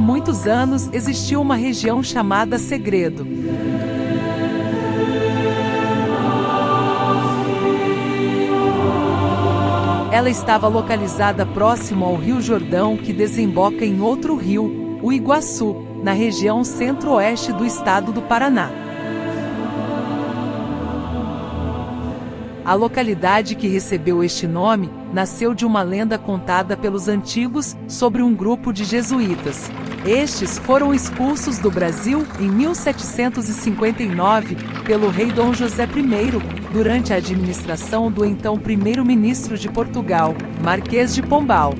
muitos anos existiu uma região chamada Segredo. Ela estava localizada próximo ao Rio Jordão, que desemboca em outro rio, o Iguaçu, na região centro-oeste do estado do Paraná. A localidade que recebeu este nome nasceu de uma lenda contada pelos antigos sobre um grupo de jesuítas. Estes foram expulsos do Brasil em 1759 pelo rei Dom José I, durante a administração do então primeiro-ministro de Portugal, Marquês de Pombal.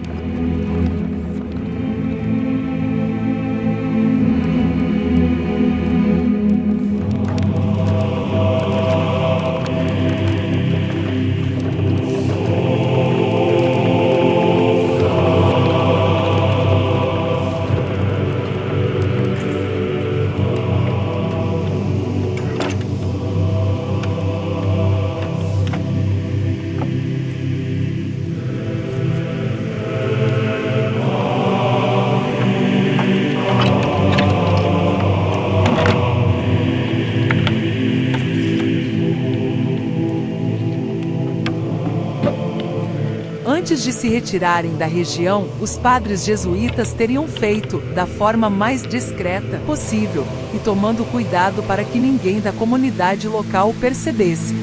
Antes de se retirarem da região, os padres jesuítas teriam feito da forma mais discreta possível e tomando cuidado para que ninguém da comunidade local percebesse.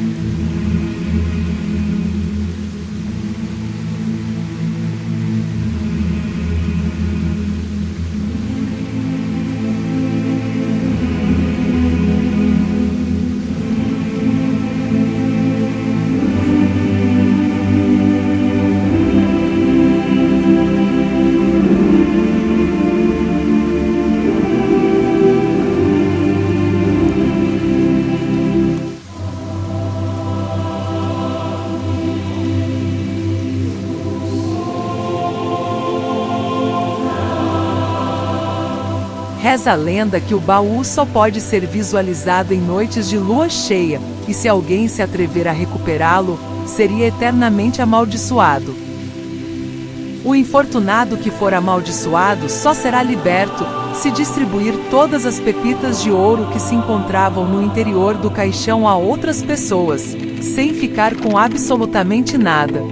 Reza a lenda que o baú só pode ser visualizado em noites de lua cheia, e se alguém se atrever a recuperá-lo, seria eternamente amaldiçoado. O infortunado que for amaldiçoado só será liberto se distribuir todas as pepitas de ouro que se encontravam no interior do caixão a outras pessoas, sem ficar com absolutamente nada.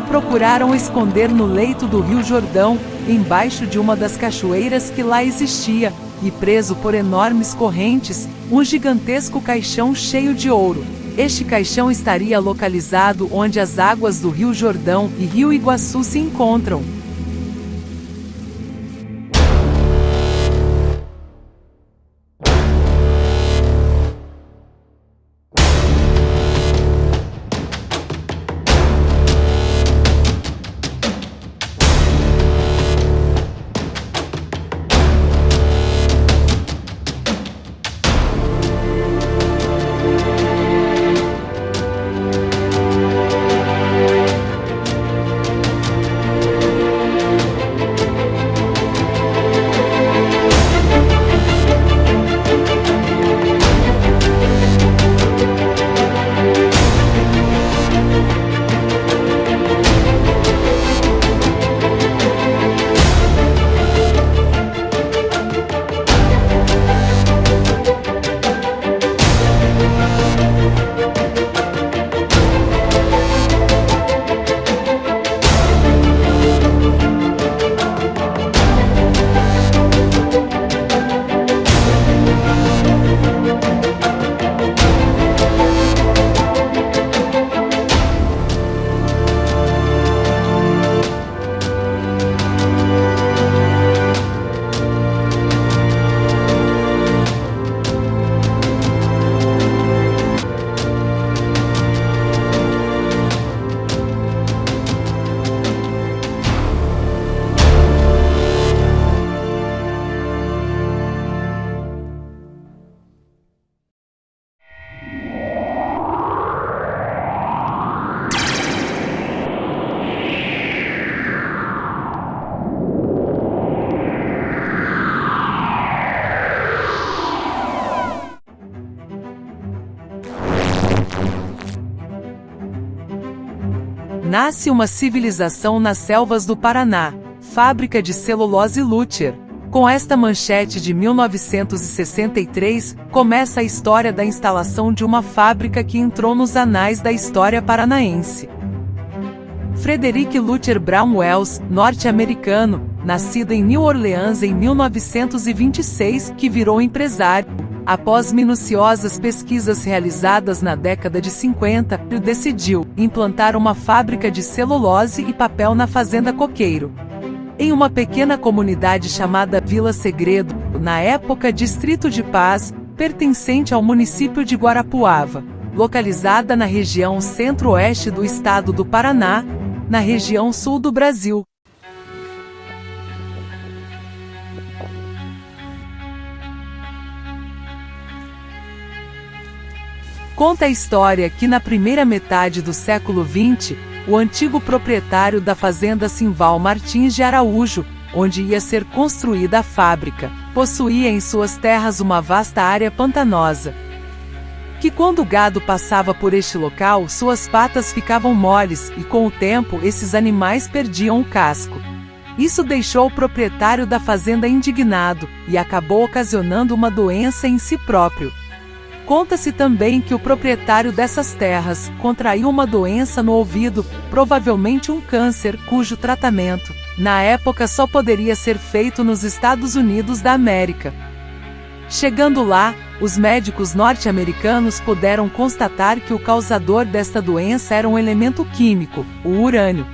Procuraram esconder no leito do Rio Jordão, embaixo de uma das cachoeiras que lá existia, e preso por enormes correntes, um gigantesco caixão cheio de ouro. Este caixão estaria localizado onde as águas do Rio Jordão e Rio Iguaçu se encontram. Nasce uma civilização nas selvas do Paraná, fábrica de celulose Lutcher. Com esta manchete de 1963, começa a história da instalação de uma fábrica que entrou nos anais da história paranaense. Frederick Lutcher Brown Wells, norte-americano, nascido em New Orleans em 1926, que virou empresário. Após minuciosas pesquisas realizadas na década de 50, decidiu implantar uma fábrica de celulose e papel na Fazenda Coqueiro, em uma pequena comunidade chamada Vila Segredo, na época Distrito de Paz, pertencente ao município de Guarapuava, localizada na região centro-oeste do estado do Paraná, na região sul do Brasil. Conta a história que na primeira metade do século XX, o antigo proprietário da fazenda Simval Martins de Araújo, onde ia ser construída a fábrica, possuía em suas terras uma vasta área pantanosa, que quando o gado passava por este local, suas patas ficavam moles e com o tempo esses animais perdiam o casco. Isso deixou o proprietário da fazenda indignado e acabou ocasionando uma doença em si próprio. Conta-se também que o proprietário dessas terras contraiu uma doença no ouvido, provavelmente um câncer, cujo tratamento, na época, só poderia ser feito nos Estados Unidos da América. Chegando lá, os médicos norte-americanos puderam constatar que o causador desta doença era um elemento químico, o urânio.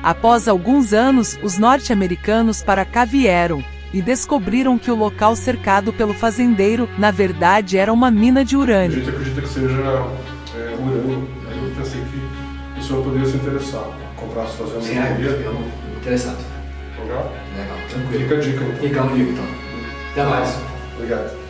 Após alguns anos, os norte-americanos para cá vieram e descobriram que o local cercado pelo fazendeiro, na verdade, era uma mina de urânio. A gente acredita que seja urânio. Eu pensei que o senhor poderia se interessar. Comprar as fazendas. Sim, eu interessado. Legal? Legal, tranquilo. Fica a dica. Fica a dica então. Até mais. Obrigado.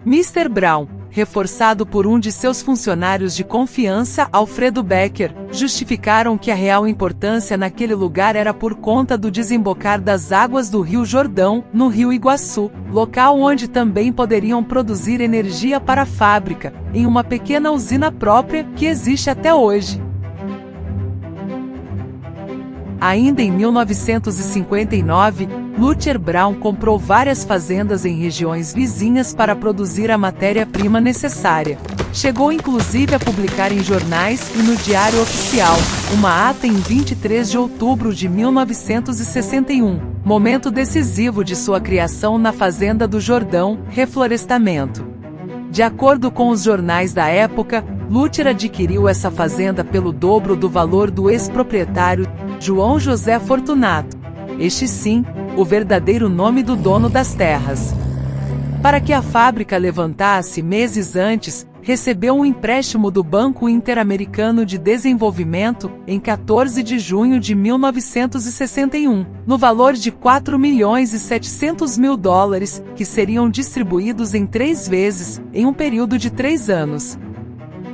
Mr. Brown, reforçado por um de seus funcionários de confiança, Alfredo Becker, justificaram que a real importância naquele lugar era por conta do desembocar das águas do Rio Jordão, no Rio Iguaçu, local onde também poderiam produzir energia para a fábrica, em uma pequena usina própria, que existe até hoje. Ainda em 1959, Lutcher Brown comprou várias fazendas em regiões vizinhas para produzir a matéria-prima necessária. Chegou inclusive a publicar em jornais e no Diário Oficial, uma ata em 23 de outubro de 1961, momento decisivo de sua criação na Fazenda do Jordão, reflorestamento. De acordo com os jornais da época, Lutcher adquiriu essa fazenda pelo dobro do valor do ex-proprietário, João José Fortunato. Este sim, o verdadeiro nome do dono das terras. Para que a fábrica levantasse meses antes, recebeu um empréstimo do Banco Interamericano de Desenvolvimento, em 14 de junho de 1961, no valor de $4.700.000, que seriam distribuídos em 3 vezes, em um período de 3 anos.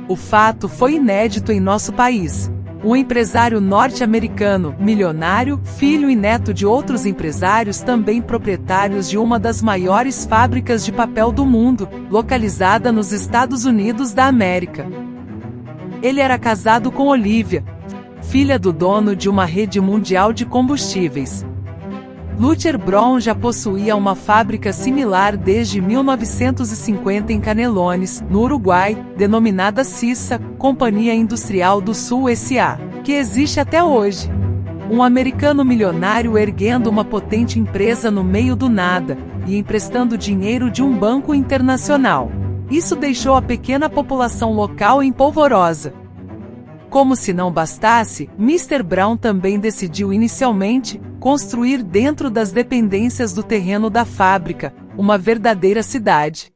O fato foi inédito em nosso país. Um empresário norte-americano, milionário, filho e neto de outros empresários também proprietários de uma das maiores fábricas de papel do mundo, localizada nos Estados Unidos da América. Ele era casado com Olivia, filha do dono de uma rede mundial de combustíveis. Lutcher Brown já possuía uma fábrica similar desde 1950 em Canelones, no Uruguai, denominada CISA, Companhia Industrial do Sul S.A., que existe até hoje. Um americano milionário erguendo uma potente empresa no meio do nada, e emprestando dinheiro de um banco internacional. Isso deixou a pequena população local em polvorosa. Como se não bastasse, Mr. Brown também decidiu inicialmente construir dentro das dependências do terreno da fábrica, uma verdadeira cidade.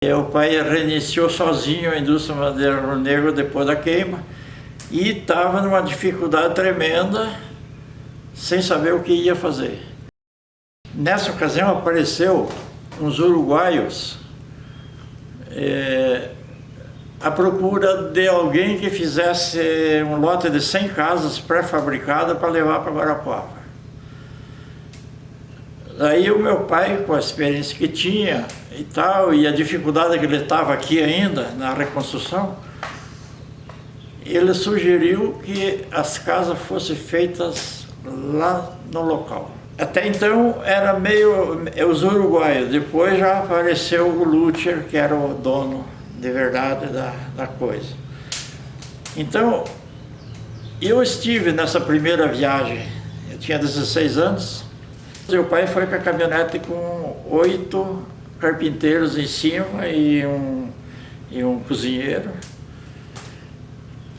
O pai reiniciou sozinho a indústria madeira Rio Negro depois da queima e estava numa dificuldade tremenda, sem saber o que ia fazer. Nessa ocasião apareceu uns uruguaios à procura de alguém que fizesse um lote de 100 casas pré-fabricadas para levar para Guarapuava. Aí o meu pai, com a experiência que tinha e tal, e a dificuldade que ele estava aqui ainda na reconstrução, ele sugeriu que as casas fossem feitas lá no local. Até então era meio os uruguaios, depois já apareceu o Lutcher, que era o dono de verdade da coisa. Então, eu estive nessa primeira viagem, eu tinha 16 anos, meu pai foi com a caminhonete com 8 carpinteiros em cima e um cozinheiro.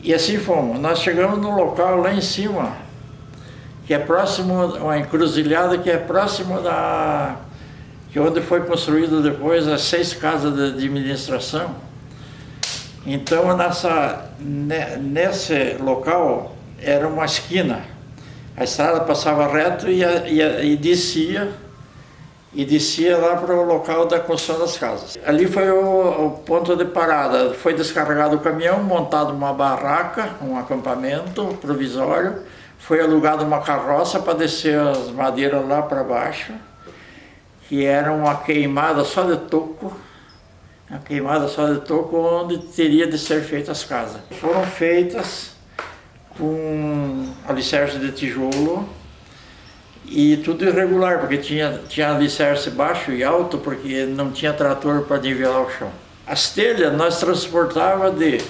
E assim fomos. Nós chegamos no local lá em cima, que é próximo, uma encruzilhada que é próximo que onde foi construído depois as 6 casas de administração. Então nesse local era uma esquina. A estrada passava reto e descia lá para o local da construção das casas. Ali foi o ponto de parada. Foi descarregado o caminhão, montado uma barraca, um acampamento provisório. Foi alugada uma carroça para descer as madeiras lá para baixo, que era uma queimada só de toco. Uma queimada só de toco onde teria de ser feitas as casas. Foram feitas com alicerce de tijolo e tudo irregular, porque tinha alicerce baixo e alto, porque não tinha trator para nivelar o chão. As telhas nós transportava de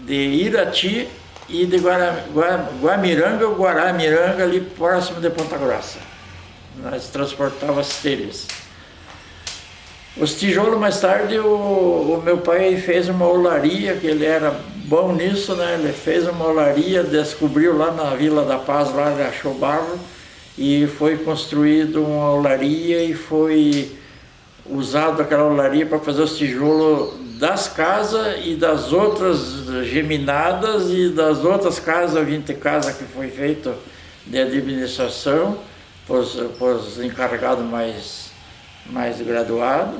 Irati e de Guamiranga ou Guaramiranga, ali próximo de Ponta Grossa. Nós transportava as telhas. Os tijolos, mais tarde, o meu pai fez uma olaria, que ele era bom nisso, né? Ele fez uma olaria, descobriu lá na Vila da Paz, lá ele achou barro, e foi construído uma olaria e foi usado aquela olaria para fazer os tijolos das casas e das outras geminadas e das outras casas, 20 casas que foi feito de administração, por os encarregados mais graduado,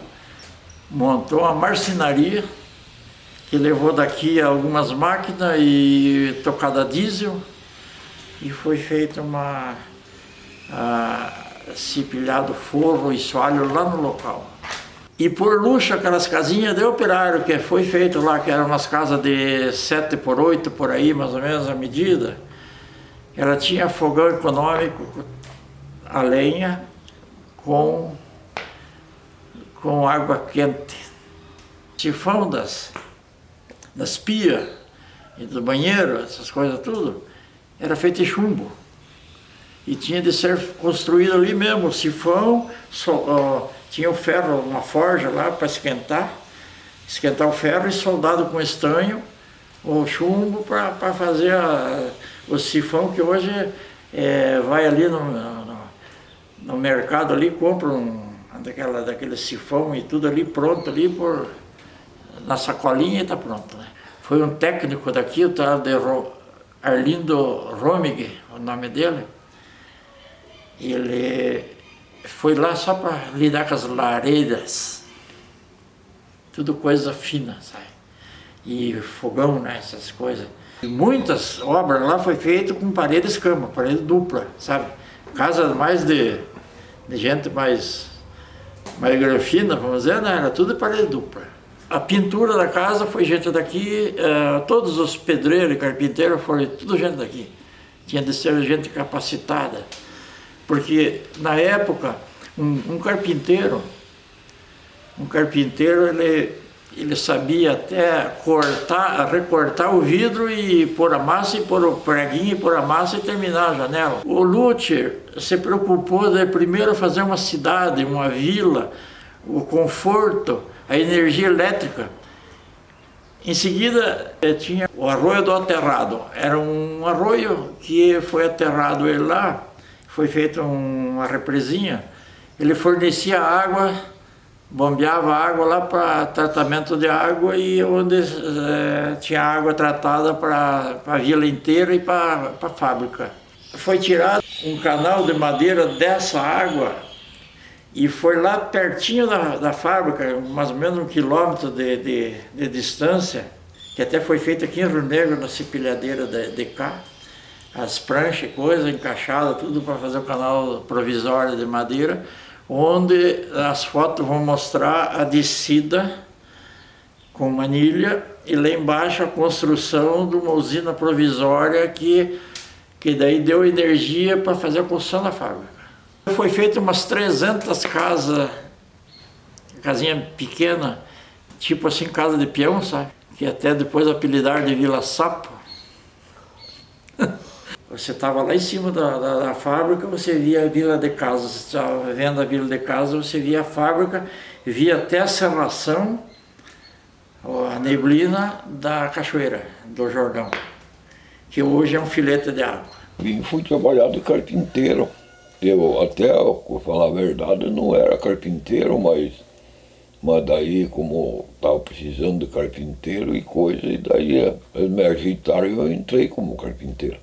montou uma marcenaria que levou daqui algumas máquinas e tocada a diesel e foi feito se pilhado forro e soalho lá no local. E por luxo aquelas casinhas de operário que foi feito lá, que eram umas casas de 7 por 8 por aí, mais ou menos a medida, ela tinha fogão econômico a lenha com água quente. Sifão das pias e do banheiro, essas coisas tudo, era feito de chumbo. E tinha de ser construído ali mesmo, o sifão, tinha o ferro, uma forja lá para esquentar o ferro e soldado com estanho, o chumbo para fazer o sifão, que hoje vai ali no mercado ali, compra daquele sifão e tudo ali pronto ali na sacolinha e está pronto, né? Foi um técnico daqui, o tal de Arlindo Romig, o nome dele. Ele foi lá só para lidar com as lareiras, tudo coisa fina, sabe? E fogão, né, essas coisas. E muitas obras lá foi feito com parede escama, parede dupla, sabe? Casa mais de gente mais grafina, vamos dizer, né? Era tudo parede dupla. A pintura da casa foi gente daqui, todos os pedreiros e carpinteiros foram tudo gente daqui. Tinha de ser gente capacitada. Porque na época, um carpinteiro ele sabia até recortar o vidro e pôr a massa, e pôr o preguinho, e pôr a massa e terminar a janela. O Lutcher se preocupou de primeiro fazer uma cidade, uma vila, o conforto, a energia elétrica. Em seguida, tinha o Arroio do Aterrado. Era um arroio que foi aterrado ele lá, foi feita uma represinha, ele fornecia água, bombeava água lá para tratamento de água e onde tinha água tratada para a vila inteira e para a fábrica. Foi tirado um canal de madeira dessa água e foi lá pertinho da fábrica, mais ou menos 1 quilômetro de distância, que até foi feito aqui em Rio Negro, na cepilhadeira de cá. As pranchas, coisas encaixadas, tudo para fazer o canal provisório de madeira. onde as fotos vão mostrar a descida com manilha e lá embaixo a construção de uma usina provisória que daí deu energia para fazer a construção da fábrica. Foi feito umas 300 casas, casinha pequena, tipo assim, casa de peão, sabe? Que até depois apelidaram de Vila Sapo. Você estava lá em cima da fábrica, você via a Vila de Casa. Você estava vendo a Vila de Casa, você via a fábrica, via até a serração, a neblina da cachoeira, do Jordão, que hoje é um filete de água. Fui trabalhar de carpinteiro. Eu até, para falar a verdade, não era carpinteiro, mas daí, como estava precisando de carpinteiro e coisa, e daí eles me ajeitaram e eu entrei como carpinteiro.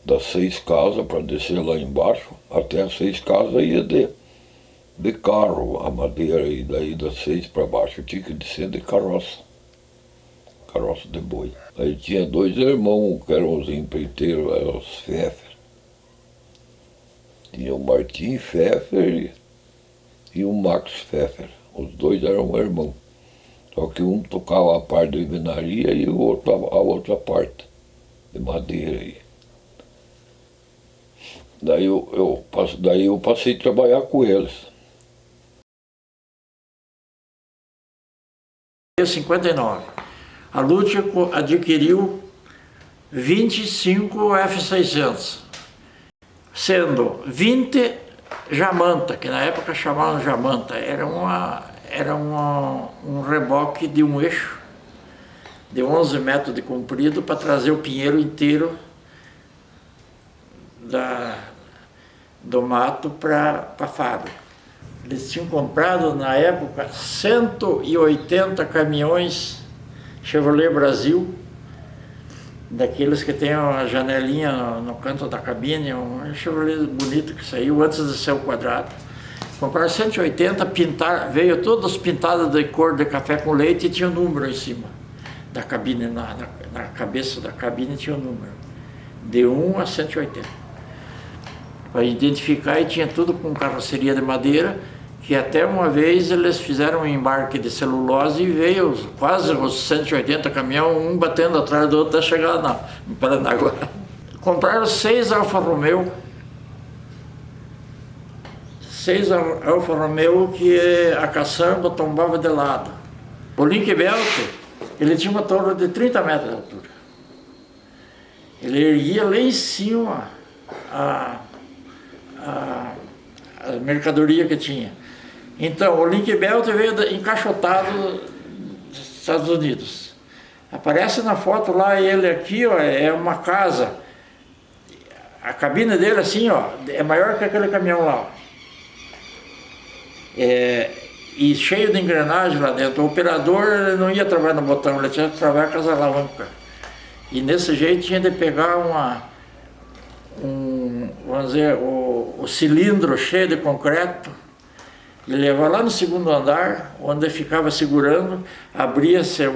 Das 6 casas para descer lá embaixo, até as 6 casas ia de carro, a madeira, e daí das 6 para baixo eu tinha que descer de carroça de boi. Aí tinha 2 irmãos que eram os empreiteiros, eram os Pfeffer. Tinha o Martim Pfeffer e o Max Pfeffer. Os 2 eram irmãos. Só que um tocava a parte de alvenaria e o outro a outra parte de madeira aí. Daí eu passei a trabalhar com eles. Em 59, a Lútico adquiriu 25 F600, sendo 20 Jamanta, que na época chamavam Jamanta. Era um reboque de um eixo de 11 metros de comprido para trazer o pinheiro inteiro do mato para a fábrica. Eles tinham comprado na época 180 caminhões Chevrolet Brasil, daqueles que tem uma janelinha no canto da cabine, um Chevrolet bonito que saiu antes de ser o quadrado. Compraram 180, pintaram, veio todos pintados de cor de café com leite e tinha um número em cima da cabine, na cabeça da cabine tinha um número, de 1 a 180. Para identificar, e tinha tudo com carroceria de madeira, que até uma vez eles fizeram um embarque de celulose e veio quase os 180 caminhões, um batendo atrás do outro até chegar em Paranaguá. Compraram 6 Alfa Romeo, 6 Alfa Romeo que a caçamba tombava de lado. O Link Belt, ele tinha uma torre de 30 metros de altura. Ele erguia lá em cima a mercadoria que tinha. Então, o Link Belt veio encaixotado dos Estados Unidos. Aparece na foto lá ele aqui, ó, é uma casa. A cabine dele assim, ó, é maior que aquele caminhão lá. E cheio de engrenagem lá dentro. O operador não ia trabalhar no botão, ele tinha que trabalhar com as alavancas. E nesse jeito tinha de pegar vamos dizer, o cilindro cheio de concreto e levar lá no segundo andar, onde ficava segurando, abria-se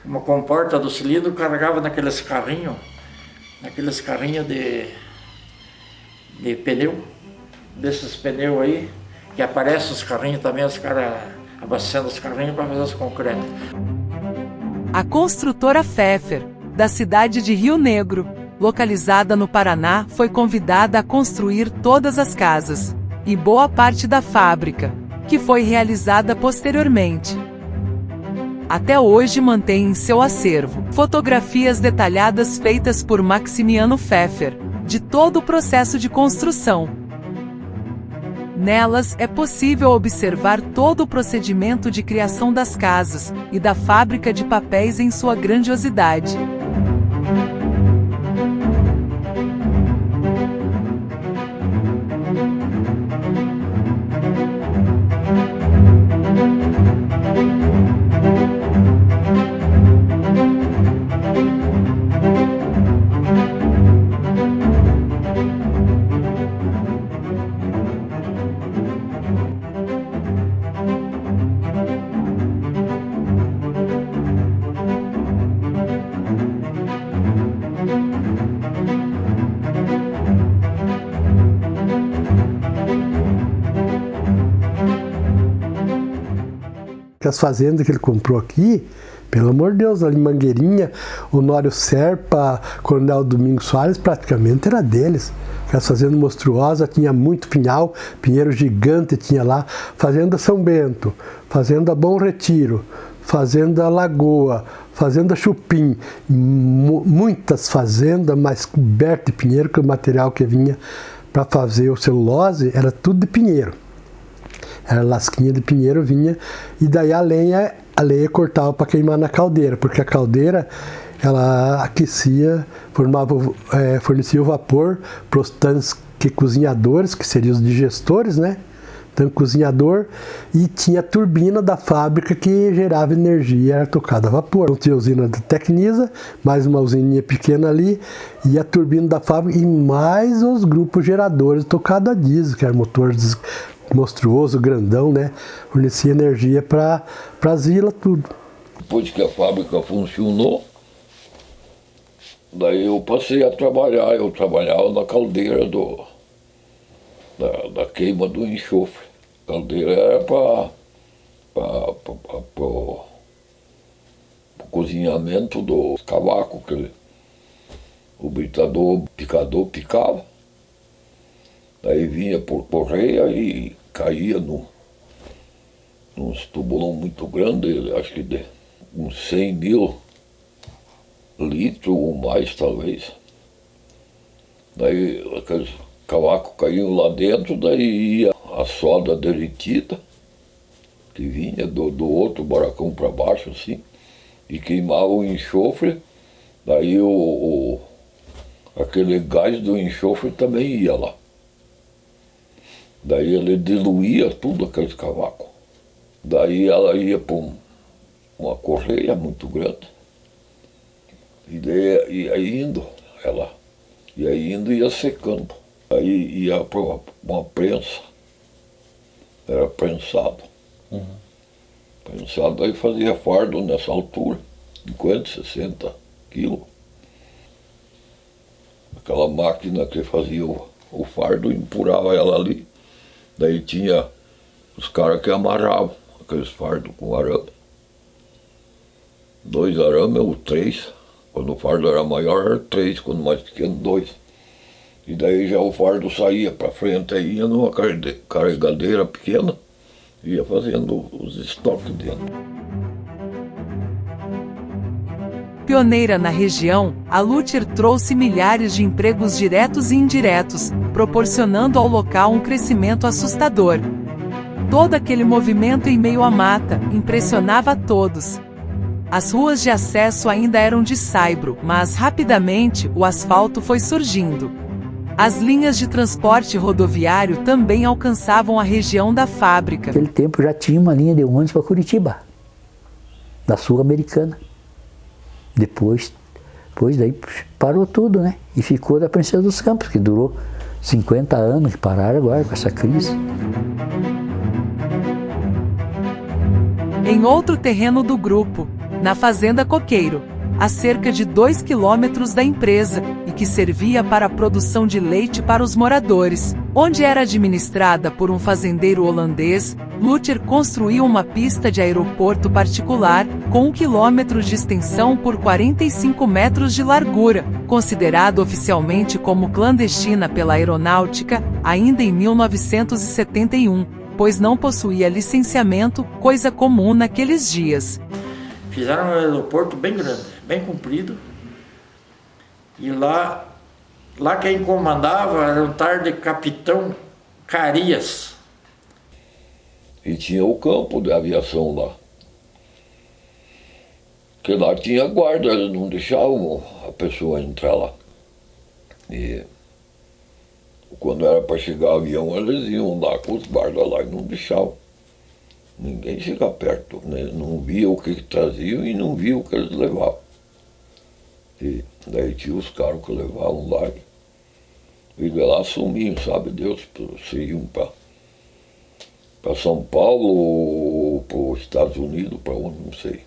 uma comporta do cilindro, carregava naqueles carrinhos de pneu, desses pneus aí, que aparecem os carrinhos também, os caras abastecendo os carrinhos para fazer os concretos. A construtora Pfeffer, da cidade de Rio Negro, localizada no Paraná, foi convidada a construir todas as casas e boa parte da fábrica, que foi realizada posteriormente. Até hoje mantém em seu acervo fotografias detalhadas feitas por Maximiano Pfeffer, de todo o processo de construção. Nelas é possível observar todo o procedimento de criação das casas e da fábrica de papéis em sua grandiosidade. que as fazendas que ele comprou aqui, pelo amor de Deus, ali em Mangueirinha, Honório Serpa, Coronel Domingos Soares, praticamente era deles. As fazendas monstruosas, tinha muito pinhal, pinheiro gigante tinha lá. Fazenda São Bento, Fazenda Bom Retiro, Fazenda Lagoa, Fazenda Chupim. Muitas fazendas, mas cobertas de pinheiro, que o material que vinha para fazer o celulose era tudo de pinheiro. Era lasquinha de pinheiro, vinha, e daí a lenha cortava para queimar na caldeira, porque a caldeira ela aquecia, fornecia o vapor para os tanques cozinhadores, que seriam os digestores, né? Tanque cozinhador, e tinha a turbina da fábrica que gerava energia, era tocada a vapor. Então tinha a usina da Tecnisa, mais uma usininha pequena ali, e a turbina da fábrica, e mais os grupos geradores tocados a diesel, que era motor monstruoso, grandão, né? Fornecia energia para as vilas, tudo. Depois que a fábrica funcionou, daí eu passei a trabalhar. Eu trabalhava na caldeira da queima do enxofre. A caldeira era para o cozinhamento do cavaco, que o britador, picador picava. Daí vinha por correia e caía nos tubulão muito grande, acho que de uns 100 mil litros ou mais, talvez. Daí aqueles cavacos caíam lá dentro, daí ia a soda derretida, que vinha do outro barracão para baixo, assim, e queimava o enxofre, daí aquele gás do enxofre também ia lá. Daí ele diluía tudo aqueles cavacos. Daí ela ia para uma correia muito grande. E daí ia indo e ia secando. Aí ia para uma prensa. Era prensado. Prensado, aí fazia fardo nessa altura, 50, 60 quilos. Aquela máquina que fazia o fardo, empurrava ela ali. Daí tinha os caras que amarravam aqueles fardos com arame. 2 arames ou 3. Quando o fardo era maior, era 3. Quando mais pequeno, 2. E daí já o fardo saía para frente, aí ia numa carregadeira pequena, ia fazendo os estoques dentro. Pioneira na região, a Luther trouxe milhares de empregos diretos e indiretos, proporcionando ao local um crescimento assustador. Todo aquele movimento em meio à mata impressionava a todos. As ruas de acesso ainda eram de saibro, mas rapidamente o asfalto foi surgindo. As linhas de transporte rodoviário também alcançavam a região da fábrica. Naquele tempo já tinha uma linha de ônibus para Curitiba, da Sul-Americana. Depois daí parou tudo, né? E ficou da Princesa dos Campos, que durou 50 anos, que pararam agora com essa crise. Em outro terreno do grupo, na Fazenda Coqueiro, a cerca de 2 quilômetros da empresa, e que servia para a produção de leite para os moradores, onde era administrada por um fazendeiro holandês, Luther construiu uma pista de aeroporto particular, com 1 quilômetro de extensão por 45 metros de largura, considerado oficialmente como clandestina pela aeronáutica, ainda em 1971, pois não possuía licenciamento, coisa comum naqueles dias. Fizeram um aeroporto bem grande, bem comprido, e lá quem comandava era um tal de Capitão Carias. E tinha o campo de aviação lá. Porque lá tinha guarda, eles não deixavam a pessoa entrar lá. E quando era para chegar o avião, eles iam lá com os guardas lá e não deixavam. Ninguém chega perto, né? Não via o que traziam e não via o que eles levavam. E daí tinha os caras que levavam lá e de lá sumiam, sabe Deus, se iam para São Paulo ou para os Estados Unidos, para onde, não sei.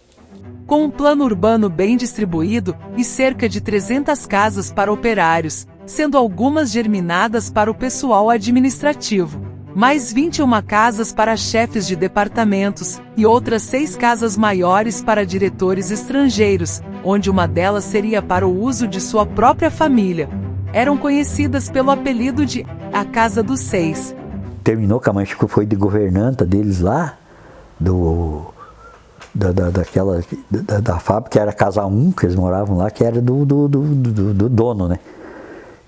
Com um plano urbano bem distribuído e cerca de 300 casas para operários, sendo algumas germinadas para o pessoal administrativo. mais 21 casas para chefes de departamentos, e outras 6 casas maiores para diretores estrangeiros, onde uma delas seria para o uso de sua própria família. Eram conhecidas pelo apelido de a Casa dos Seis. Terminou que a mãe foi de governanta deles lá, da fábrica, que era Casa 1, que eles moravam lá, que era do dono, né?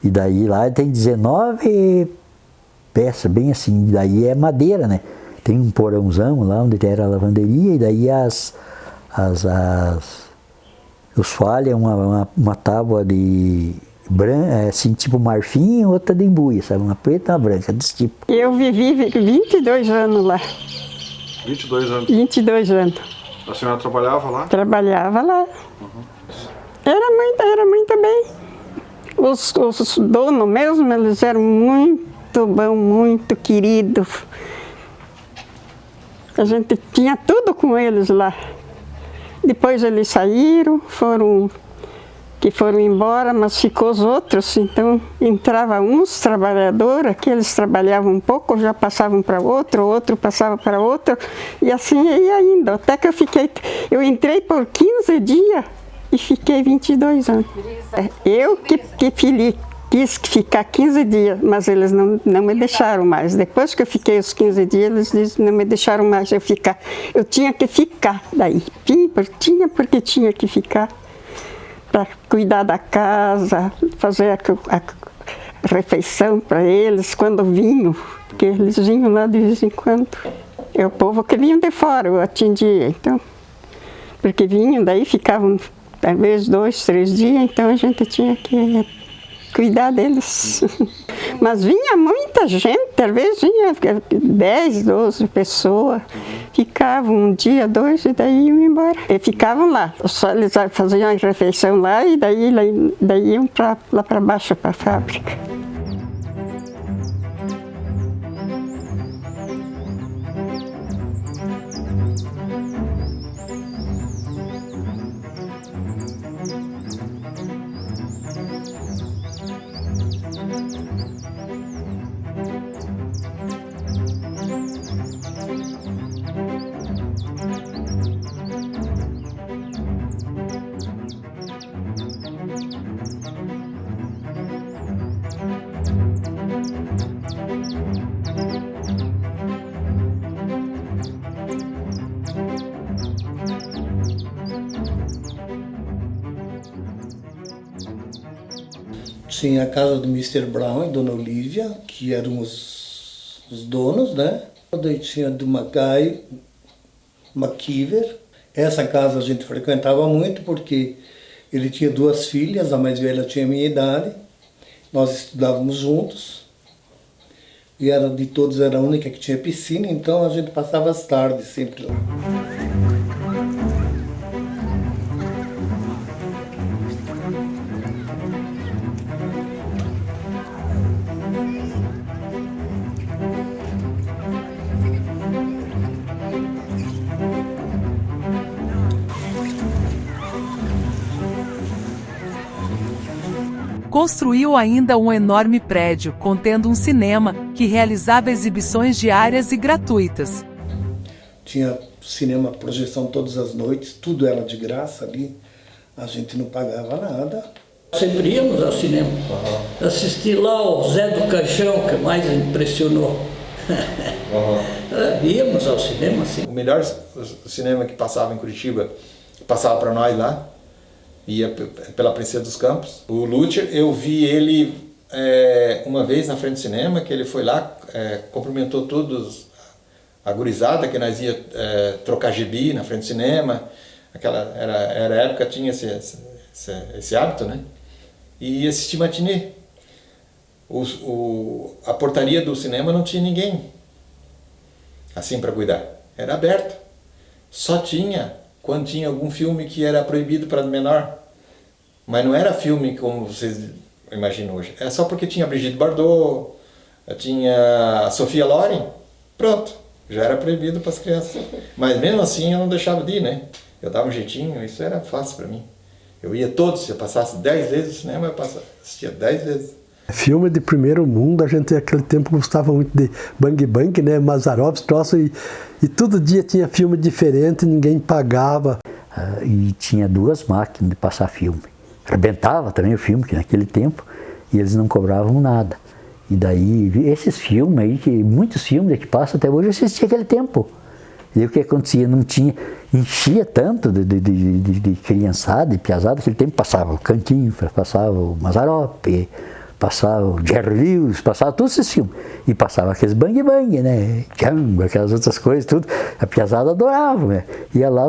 E daí lá tem 19 peças, bem assim, daí é madeira, né? Tem um porãozão lá onde era a lavanderia, e daí os falhas, uma tábua de branca, assim, tipo marfim, e outra de embuia, sabe? Uma preta e uma branca, desse tipo. Eu vivi 22 anos lá. 22 anos. 22 anos. A senhora trabalhava lá? Trabalhava lá. Era muito bem. Os donos mesmo, eles eram muito bons, muito queridos. A gente tinha tudo com eles lá. Depois eles saíram, foram embora, mas ficou os outros. Então entrava uns trabalhadores, aqueles trabalhavam um pouco, já passavam para outro passava para outro, e assim ia indo. Até que eu entrei por 15 dias e fiquei 22 anos. Eu que quis ficar 15 dias, mas eles não me deixaram mais. Depois que eu fiquei os 15 dias, eles não me deixaram mais eu ficar. Eu tinha que ficar daí. Porque tinha que ficar para cuidar da casa, fazer a refeição para eles quando vinham, porque eles vinham lá de vez em quando. É o povo que vinha de fora, eu atendia, então, porque vinham, daí ficavam talvez 2, 3 dias, então a gente tinha que cuidar deles. Mas vinha muita gente, às vezes vinha 10, 12 pessoas, ficavam um dia, 2 e daí iam embora. E ficavam lá, só eles faziam a refeição lá e daí iam lá para baixo, para a fábrica. Tinha a casa do Mr. Brown e Dona Olivia, que eram os donos, né? Daí tinha do Mackay, McKeever. Essa casa a gente frequentava muito porque ele tinha 2 filhas, a mais velha tinha a minha idade. Nós estudávamos juntos. E de todos era a única que tinha piscina, então a gente passava as tardes sempre lá. Construiu ainda um enorme prédio, contendo um cinema, que realizava exibições diárias e gratuitas. Tinha cinema, projeção todas as noites, tudo era de graça ali, a gente não pagava nada. Sempre íamos ao cinema, assistir lá o Zé do Caixão, que mais impressionou. Íamos ao cinema, sim. O melhor cinema que passava em Curitiba, passava para nós lá, ia pela Princesa dos Campos. O Lúcio, eu vi ele uma vez na frente do cinema, que ele foi lá, cumprimentou todos, a gurizada, que nós ia trocar gibi na frente do cinema. Era a época, tinha esse hábito, né? E assistir matinê. A portaria do cinema não tinha ninguém assim para cuidar, era aberto. Só tinha quando tinha algum filme que era proibido para menor, mas não era filme como vocês imaginam hoje. É só porque tinha Brigitte Bardot, tinha a Sofia Loren, pronto, já era proibido para as crianças. Mas mesmo assim eu não deixava de ir, né? Eu dava um jeitinho, isso era fácil para mim. Eu ia todos, se eu passasse 10 vezes no cinema, eu assistia 10 vezes. Filme de primeiro mundo, a gente naquele tempo gostava muito de Bang Bang, né? Mazarop, troço, e todo dia tinha filme diferente, ninguém pagava. E tinha 2 máquinas de passar filme. Arrebentava também o filme, que naquele tempo, e eles não cobravam nada. E daí, esses filmes aí, muitos filmes que passam até hoje, assistia aquele tempo. E o que acontecia? Não tinha, enchia tanto de criançada, de piazada, naquele tempo passava o Cantinflas, passava o Mazarop, passava o Jerry Lewis, passava todos esses filmes. E passava aqueles Bang Bang, né? Django, aquelas outras coisas, tudo. A piazada adorava, né? Ia lá,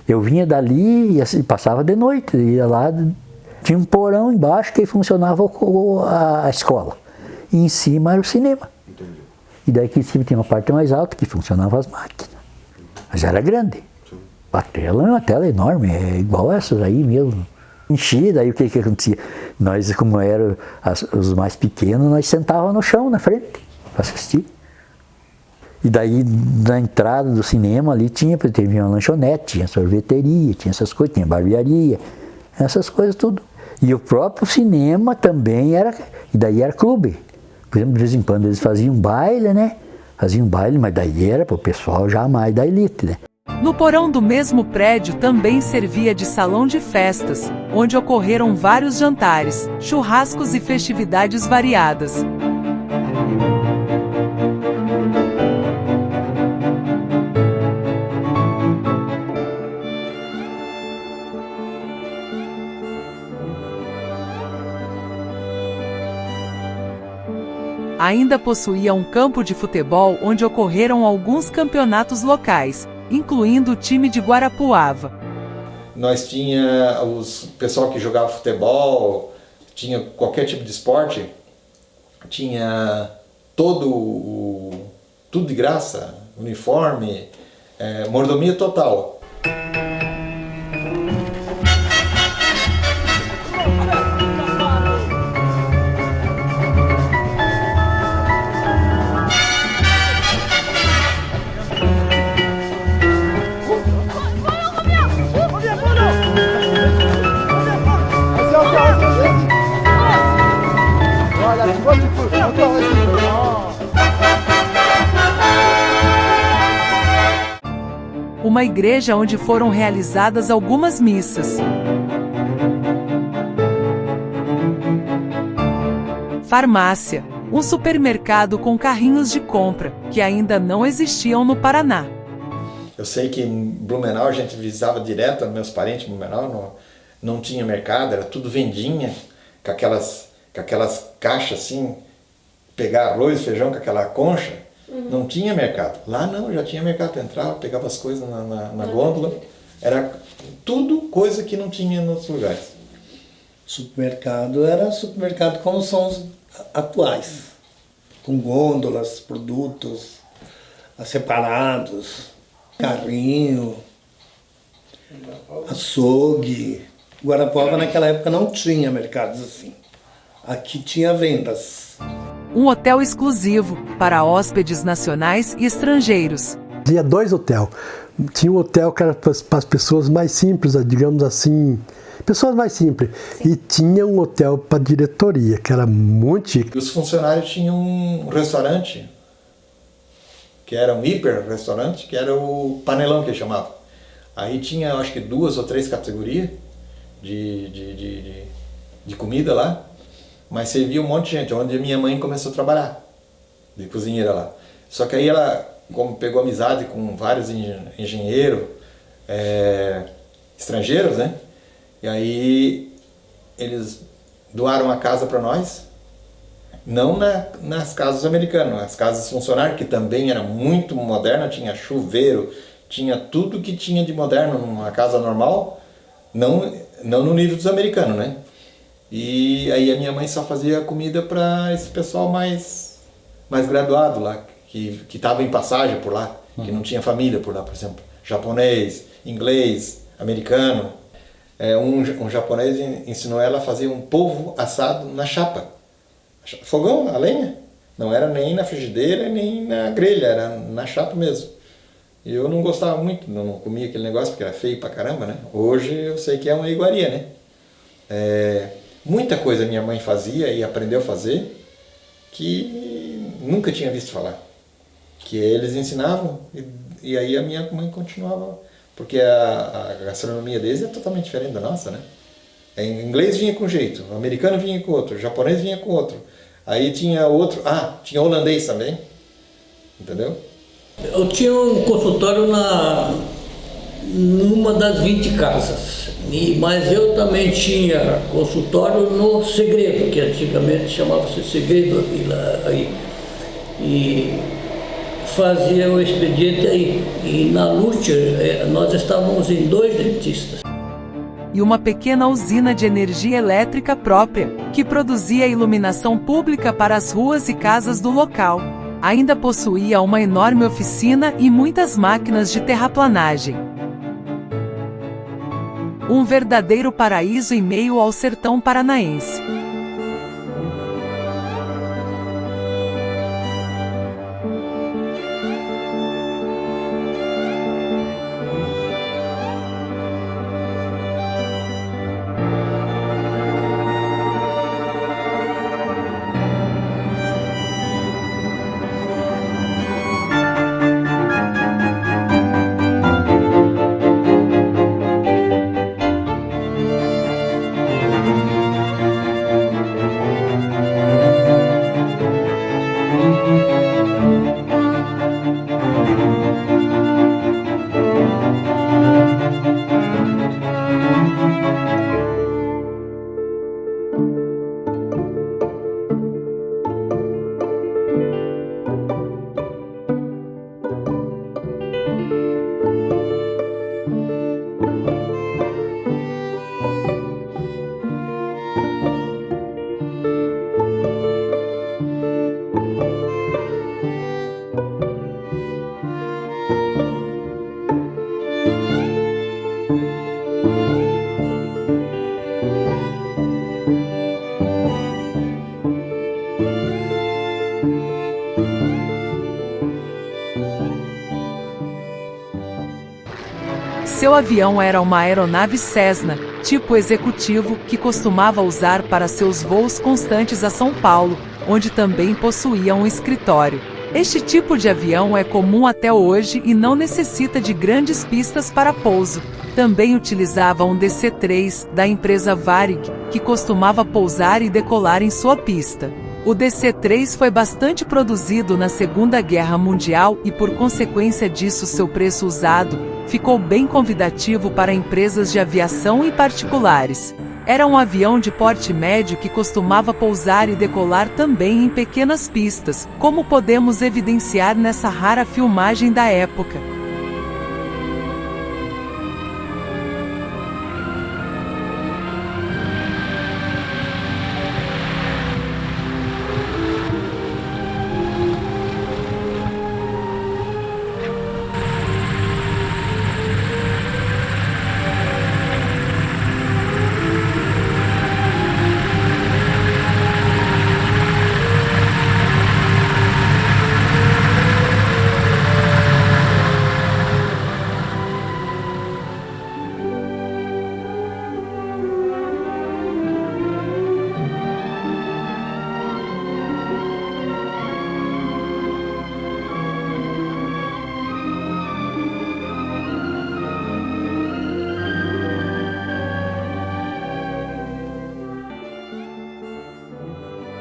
eu vinha dali e assim, passava de noite, ia lá, tinha um porão embaixo que funcionava a escola. E em cima era o cinema. Entendi. E daí aqui em cima tinha uma parte mais alta que funcionava as máquinas. Mas era grande. Sim. A tela é uma tela enorme, é igual essas aí mesmo. Enchia, daí o que acontecia? Nós, como eram os mais pequenos, nós sentávamos no chão, na frente, para assistir. E daí, na entrada do cinema ali, tinha uma lanchonete, tinha sorveteria, tinha essas coisas, tinha barbearia, essas coisas tudo. E o próprio cinema também era, e daí era clube. Por exemplo, de vez em quando eles faziam baile, né? Faziam baile, mas daí era para o pessoal já mais da elite, né? No porão do mesmo prédio também servia de salão de festas, onde ocorreram vários jantares, churrascos e festividades variadas. Ainda possuía um campo de futebol onde ocorreram alguns campeonatos locais, incluindo o time de Guarapuava. Nós tinha o pessoal que jogava futebol, tinha qualquer tipo de esporte, tinha tudo de graça, uniforme, mordomia total. Uma igreja onde foram realizadas algumas missas. Farmácia, um supermercado com carrinhos de compra, que ainda não existiam no Paraná. Eu sei que em Blumenau a gente visitava direto, meus parentes em Blumenau, não tinha mercado, era tudo vendinha, com aquelas caixas assim, pegar arroz, feijão com aquela concha. Não tinha mercado. Lá não, já tinha mercado para entrar, pegava as coisas na gôndola. Era tudo coisa que não tinha em outros lugares. Supermercado era supermercado como são os atuais. Com gôndolas, produtos separados, carrinho, açougue. Guarapuava naquela época não tinha mercados assim. Aqui tinha vendas. Um hotel exclusivo para hóspedes nacionais e estrangeiros. Tinha 2 hotéis. Tinha um hotel que era para as pessoas mais simples, digamos assim, pessoas mais simples. E tinha um hotel para diretoria, que era muito chique. E os funcionários tinham um restaurante, que era um hiper restaurante, que era o panelão que eles chamavam. Aí tinha, acho que 2 ou 3 categorias de comida lá. Mas servia um monte de gente, onde a minha mãe começou a trabalhar, de cozinheira lá. Só que aí ela, como pegou amizade com vários engenheiros estrangeiros, né? E aí eles doaram a casa para nós, não nas casas americanas, as casas funcionárias, que também era muito moderna, tinha chuveiro, tinha tudo que tinha de moderno numa casa normal, não no nível dos americanos, né? E aí a minha mãe só fazia comida para esse pessoal mais graduado lá, que estava em passagem por lá, que não tinha família por lá, por exemplo. Japonês, inglês, americano. Um japonês ensinou ela a fazer um polvo assado na chapa. Fogão, a lenha. Não era nem na frigideira, nem na grelha, era na chapa mesmo. E eu não gostava muito, não comia aquele negócio porque era feio pra caramba, né? Hoje eu sei que é uma iguaria, né? Muita coisa minha mãe fazia e aprendeu a fazer que nunca tinha visto falar. Que eles ensinavam e aí a minha mãe continuava, porque a gastronomia deles é totalmente diferente da nossa, né? Em inglês vinha com um jeito, o americano vinha com outro, o japonês vinha com outro. Aí tinha outro, tinha holandês também, entendeu? Eu tinha um consultório numa das 20 casas, mas eu também tinha consultório no Segredo, que antigamente chamava-se Segredo aí, e fazia o expediente aí. E na Lúcia nós estávamos em 2 dentistas. E uma pequena usina de energia elétrica própria, que produzia iluminação pública para as ruas e casas do local. Ainda possuía uma enorme oficina e muitas máquinas de terraplanagem. Um verdadeiro paraíso em meio ao sertão paranaense. Seu avião era uma aeronave Cessna, tipo executivo, que costumava usar para seus voos constantes a São Paulo, onde também possuía um escritório. Este tipo de avião é comum até hoje e não necessita de grandes pistas para pouso. Também utilizava um DC-3, da empresa Varig, que costumava pousar e decolar em sua pista. O DC-3 foi bastante produzido na Segunda Guerra Mundial e, por consequência disso, seu preço usado ficou bem convidativo para empresas de aviação e particulares. Era um avião de porte médio que costumava pousar e decolar também em pequenas pistas, como podemos evidenciar nessa rara filmagem da época.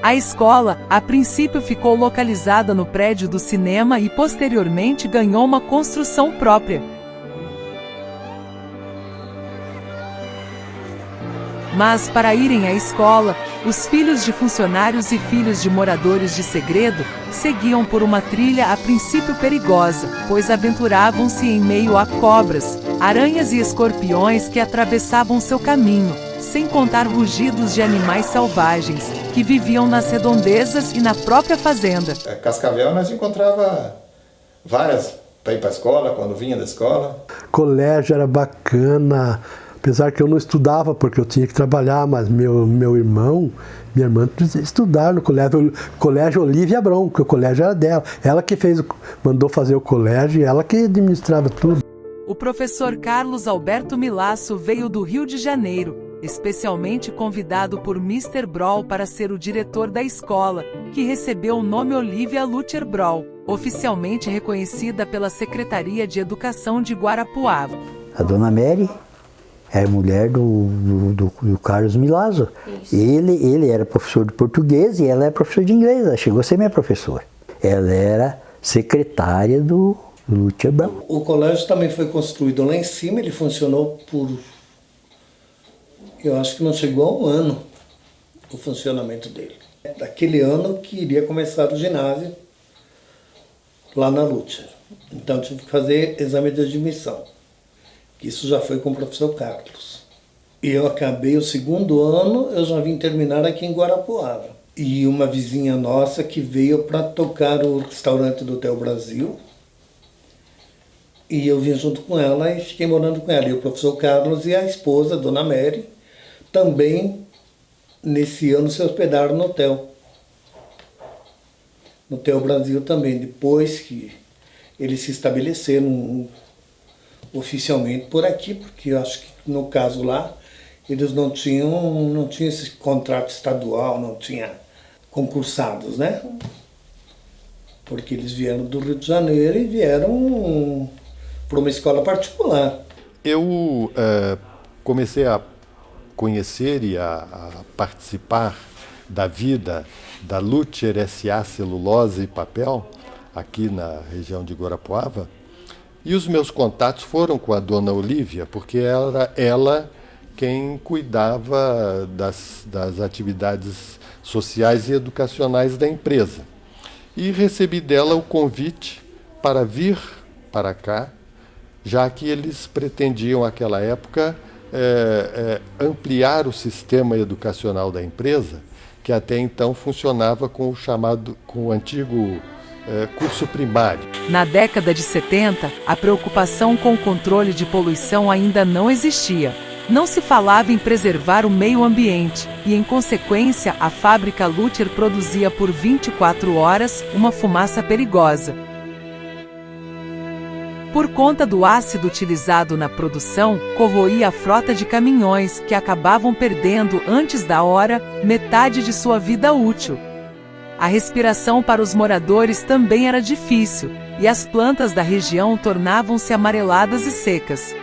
A escola, a princípio, ficou localizada no prédio do cinema e posteriormente ganhou uma construção própria. Mas, para irem à escola, os filhos de funcionários e filhos de moradores de Segredo seguiam por uma trilha a princípio perigosa, pois aventuravam-se em meio a cobras, aranhas e escorpiões que atravessavam seu caminho, sem contar rugidos de animais selvagens, que viviam nas redondezas e na própria fazenda. Cascavel nós encontrava várias para ir para a escola, quando vinha da escola. Colégio era bacana, apesar que eu não estudava porque eu tinha que trabalhar, mas meu irmão, minha irmã estudaram no colégio Olívia Abrão, que o colégio era dela. Ela que mandou fazer o colégio e ela que administrava tudo. O professor Carlos Alberto Milasso veio do Rio de Janeiro. especialmente convidado por Mr. Brawl para ser o diretor da escola, que recebeu o nome Olivia Luther Brawl, oficialmente reconhecida pela Secretaria de Educação de Guarapuava. A dona Mary era mulher do Carlos Milazzo. Ele era professor de português e ela era professora de inglês. Ela chegou a ser minha professora. Ela era secretária do Luther Brawl. O colégio também foi construído lá em cima, ele funcionou por... Eu acho que não chegou a um ano o funcionamento dele. Daquele ano que iria começar o ginásio lá na Luther. Então tive que fazer exame de admissão. Isso já foi com o professor Carlos. E eu acabei o segundo ano, eu já vim terminar aqui em Guarapuava. E uma vizinha nossa que veio para tocar o restaurante do Hotel Brasil. E eu vim junto com ela e fiquei morando com ela. E o professor Carlos e a esposa, Dona Mary, também nesse ano se hospedaram no hotel. No Hotel Brasil também, depois que eles se estabeleceram oficialmente por aqui, porque eu acho que no caso lá eles não tinham esse contrato estadual, não tinha concursados, né? Porque eles vieram do Rio de Janeiro e vieram para uma escola particular. Eu comecei a conhecer e a participar da vida da Luther S.A. Celulose e Papel, aqui na região de Guarapuava, e os meus contatos foram com a dona Olívia, porque era ela quem cuidava das atividades sociais e educacionais da empresa. E recebi dela o convite para vir para cá, já que eles pretendiam, naquela época, ampliar o sistema educacional da empresa, que até então funcionava com o antigo curso primário. Na década de 70, a preocupação com o controle de poluição ainda não existia. Não se falava em preservar o meio ambiente e, em consequência, a fábrica Luther produzia por 24 horas uma fumaça perigosa. Por conta do ácido utilizado na produção, corroía a frota de caminhões que acabavam perdendo, antes da hora, metade de sua vida útil. A respiração para os moradores também era difícil, e as plantas da região tornavam-se amareladas e secas.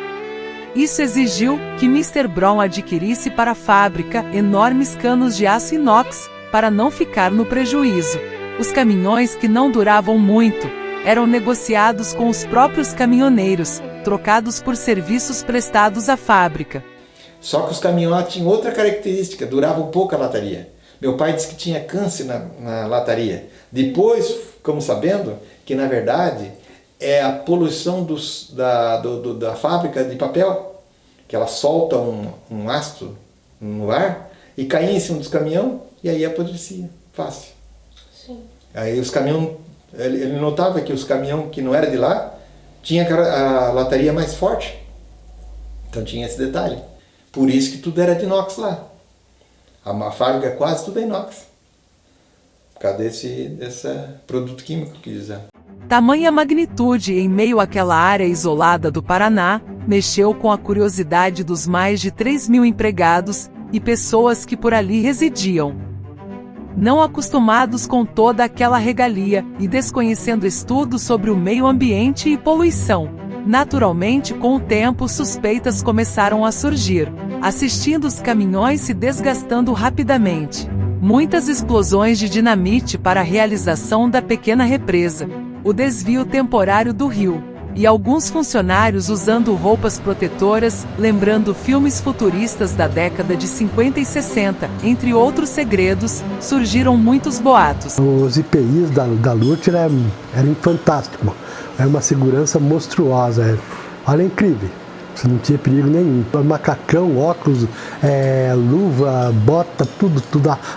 Isso exigiu que Mr. Brawl adquirisse para a fábrica enormes canos de aço inox, para não ficar no prejuízo. Os caminhões que não duravam muito eram negociados com os próprios caminhoneiros, trocados por serviços prestados à fábrica. Só que os caminhões tinham outra característica, duravam pouco a lataria. Meu pai disse que tinha câncer na lataria. Depois ficamos sabendo que, na verdade, é a poluição da fábrica de papel, que ela solta um ácido no ar e caía em cima dos caminhões e aí apodrecia, fácil. Sim. Aí os caminhões, ele notava que os caminhões que não eram de lá tinha a lataria mais forte. Então tinha esse detalhe. Por isso que tudo era de inox lá. A fábrica quase tudo é inox. Por causa desse produto químico que eles usam. Tamanha magnitude em meio àquela área isolada do Paraná, mexeu com a curiosidade dos mais de 3.000 empregados e pessoas que por ali residiam. Não acostumados com toda aquela regalia e desconhecendo estudos sobre o meio ambiente e poluição, naturalmente, com o tempo, suspeitas começaram a surgir, assistindo os caminhões se desgastando rapidamente. Muitas explosões de dinamite para a realização da pequena represa, o desvio temporário do rio, e alguns funcionários usando roupas protetoras, lembrando filmes futuristas da década de 50 e 60, entre outros segredos, surgiram muitos boatos. Os IPIs da Luther eram fantásticos, era uma segurança monstruosa, olha, incrível, você não tinha perigo nenhum. Macacão, óculos, luva, bota, tudo,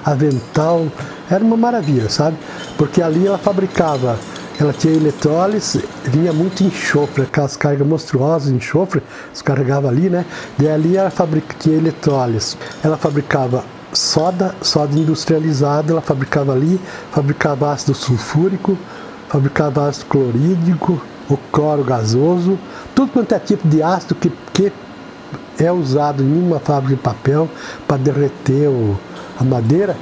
avental, era uma maravilha, sabe? Porque ali ela fabricava. Ela tinha eletrólise, vinha muito enxofre, aquelas cargas monstruosas de enxofre, descarregava ali, né? E ali ela tinha eletrólise. Ela fabricava soda industrializada, ela fabricava ali, fabricava ácido sulfúrico, fabricava ácido clorídrico, o cloro gasoso, tudo quanto é tipo de ácido que é usado em uma fábrica de papel para derreter a madeira,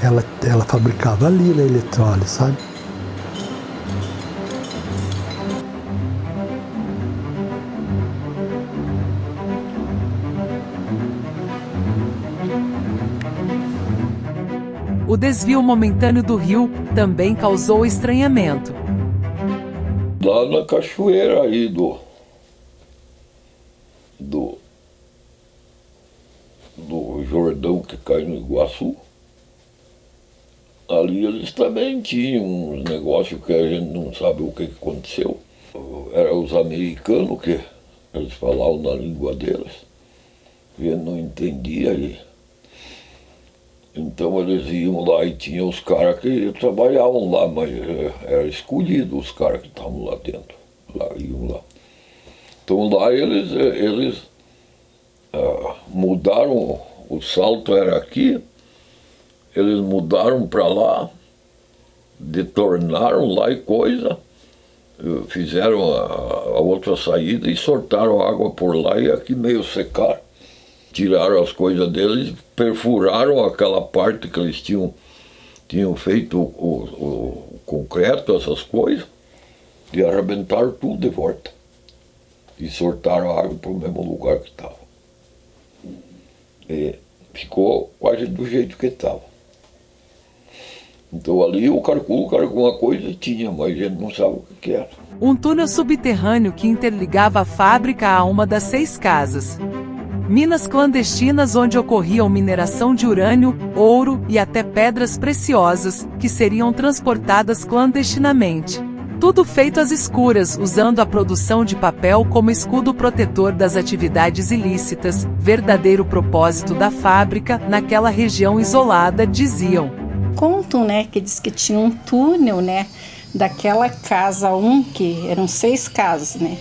ela fabricava ali na eletrólise, sabe? O desvio momentâneo do rio também causou estranhamento. Lá na cachoeira aí do Jordão que cai no Iguaçu, ali eles também tinham uns negócios que a gente não sabe o que aconteceu. Eram os americanos que eles falavam na língua deles, a gente não entendia aí. Então eles iam lá e tinha os caras que trabalhavam lá, mas era escolhido os caras que estavam lá dentro. Lá iam lá. Então lá eles mudaram, o salto era aqui, eles mudaram para lá, detornaram lá e coisa, fizeram a outra saída e soltaram água por lá e aqui meio secaram. Tiraram as coisas deles, perfuraram aquela parte que eles tinham feito o concreto, essas coisas, e arrebentaram tudo de volta. E soltaram a água para o mesmo lugar que estava. E ficou quase do jeito que estava. Então ali o carculo alguma coisa tinha, mas a gente não sabe o que era. Um túnel subterrâneo que interligava a fábrica a uma das 6 casas. Minas clandestinas onde ocorriam mineração de urânio, ouro e até pedras preciosas, que seriam transportadas clandestinamente. Tudo feito às escuras, usando a produção de papel como escudo protetor das atividades ilícitas, verdadeiro propósito da fábrica naquela região isolada, diziam. Contam, né, que diz que tinha um túnel, né, daquela casa 1, que eram 6 casas, né.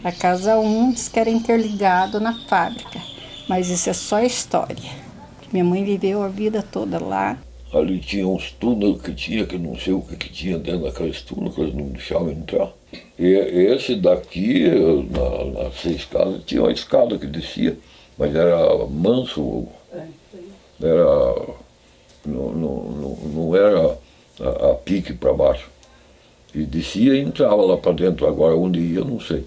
A casa 1 diz que era interligado na fábrica, mas isso é só história. Minha mãe viveu a vida toda lá. Ali tinha uns túneis que não sei o que tinha dentro daqueles túneis, que eles não deixavam entrar. E esse daqui, nas 6 casas, tinha uma escada que descia, mas era manso, não era a pique para baixo. E descia e entrava lá para dentro, agora onde ia, não sei.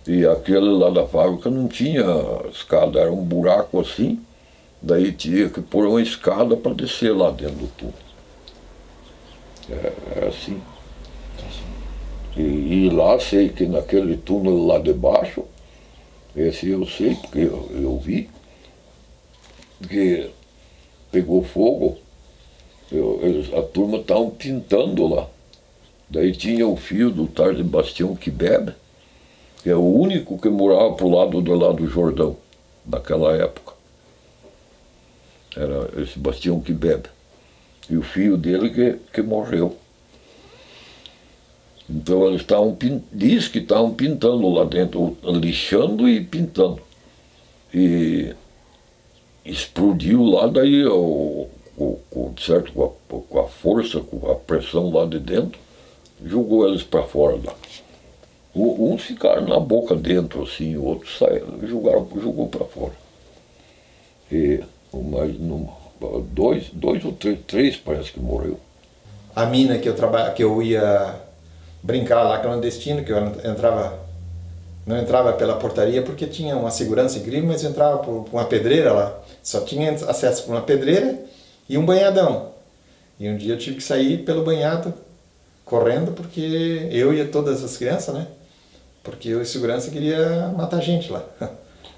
E aquele lá da fábrica não tinha escada, era um buraco assim, daí tinha que pôr uma escada para descer lá dentro do túnel. Era assim. E lá sei que naquele túnel lá de baixo, esse eu sei porque eu vi, que pegou fogo, a turma estava pintando lá. Daí tinha o fio do Tarde Bastião que bebe, que é o único que morava pro lado do Jordão, naquela época. Era esse Bastião que bebe. E o filho dele que morreu. Então eles diz que estavam pintando lá dentro, lixando e pintando. E explodiu lá, daí, certo, com a força, com a pressão lá de dentro, jogou eles para fora lá. Uns ficaram na boca dentro, assim, outros jogou para fora. E dois ou três parece que morreu. A mina que eu ia brincar lá clandestino, que eu não entrava pela portaria porque tinha uma segurança incrível, mas entrava por uma pedreira lá. Só tinha acesso por uma pedreira e um banhadão. E um dia eu tive que sair pelo banhado, correndo, porque eu e todas as crianças, né? Porque o segurança queria matar a gente lá.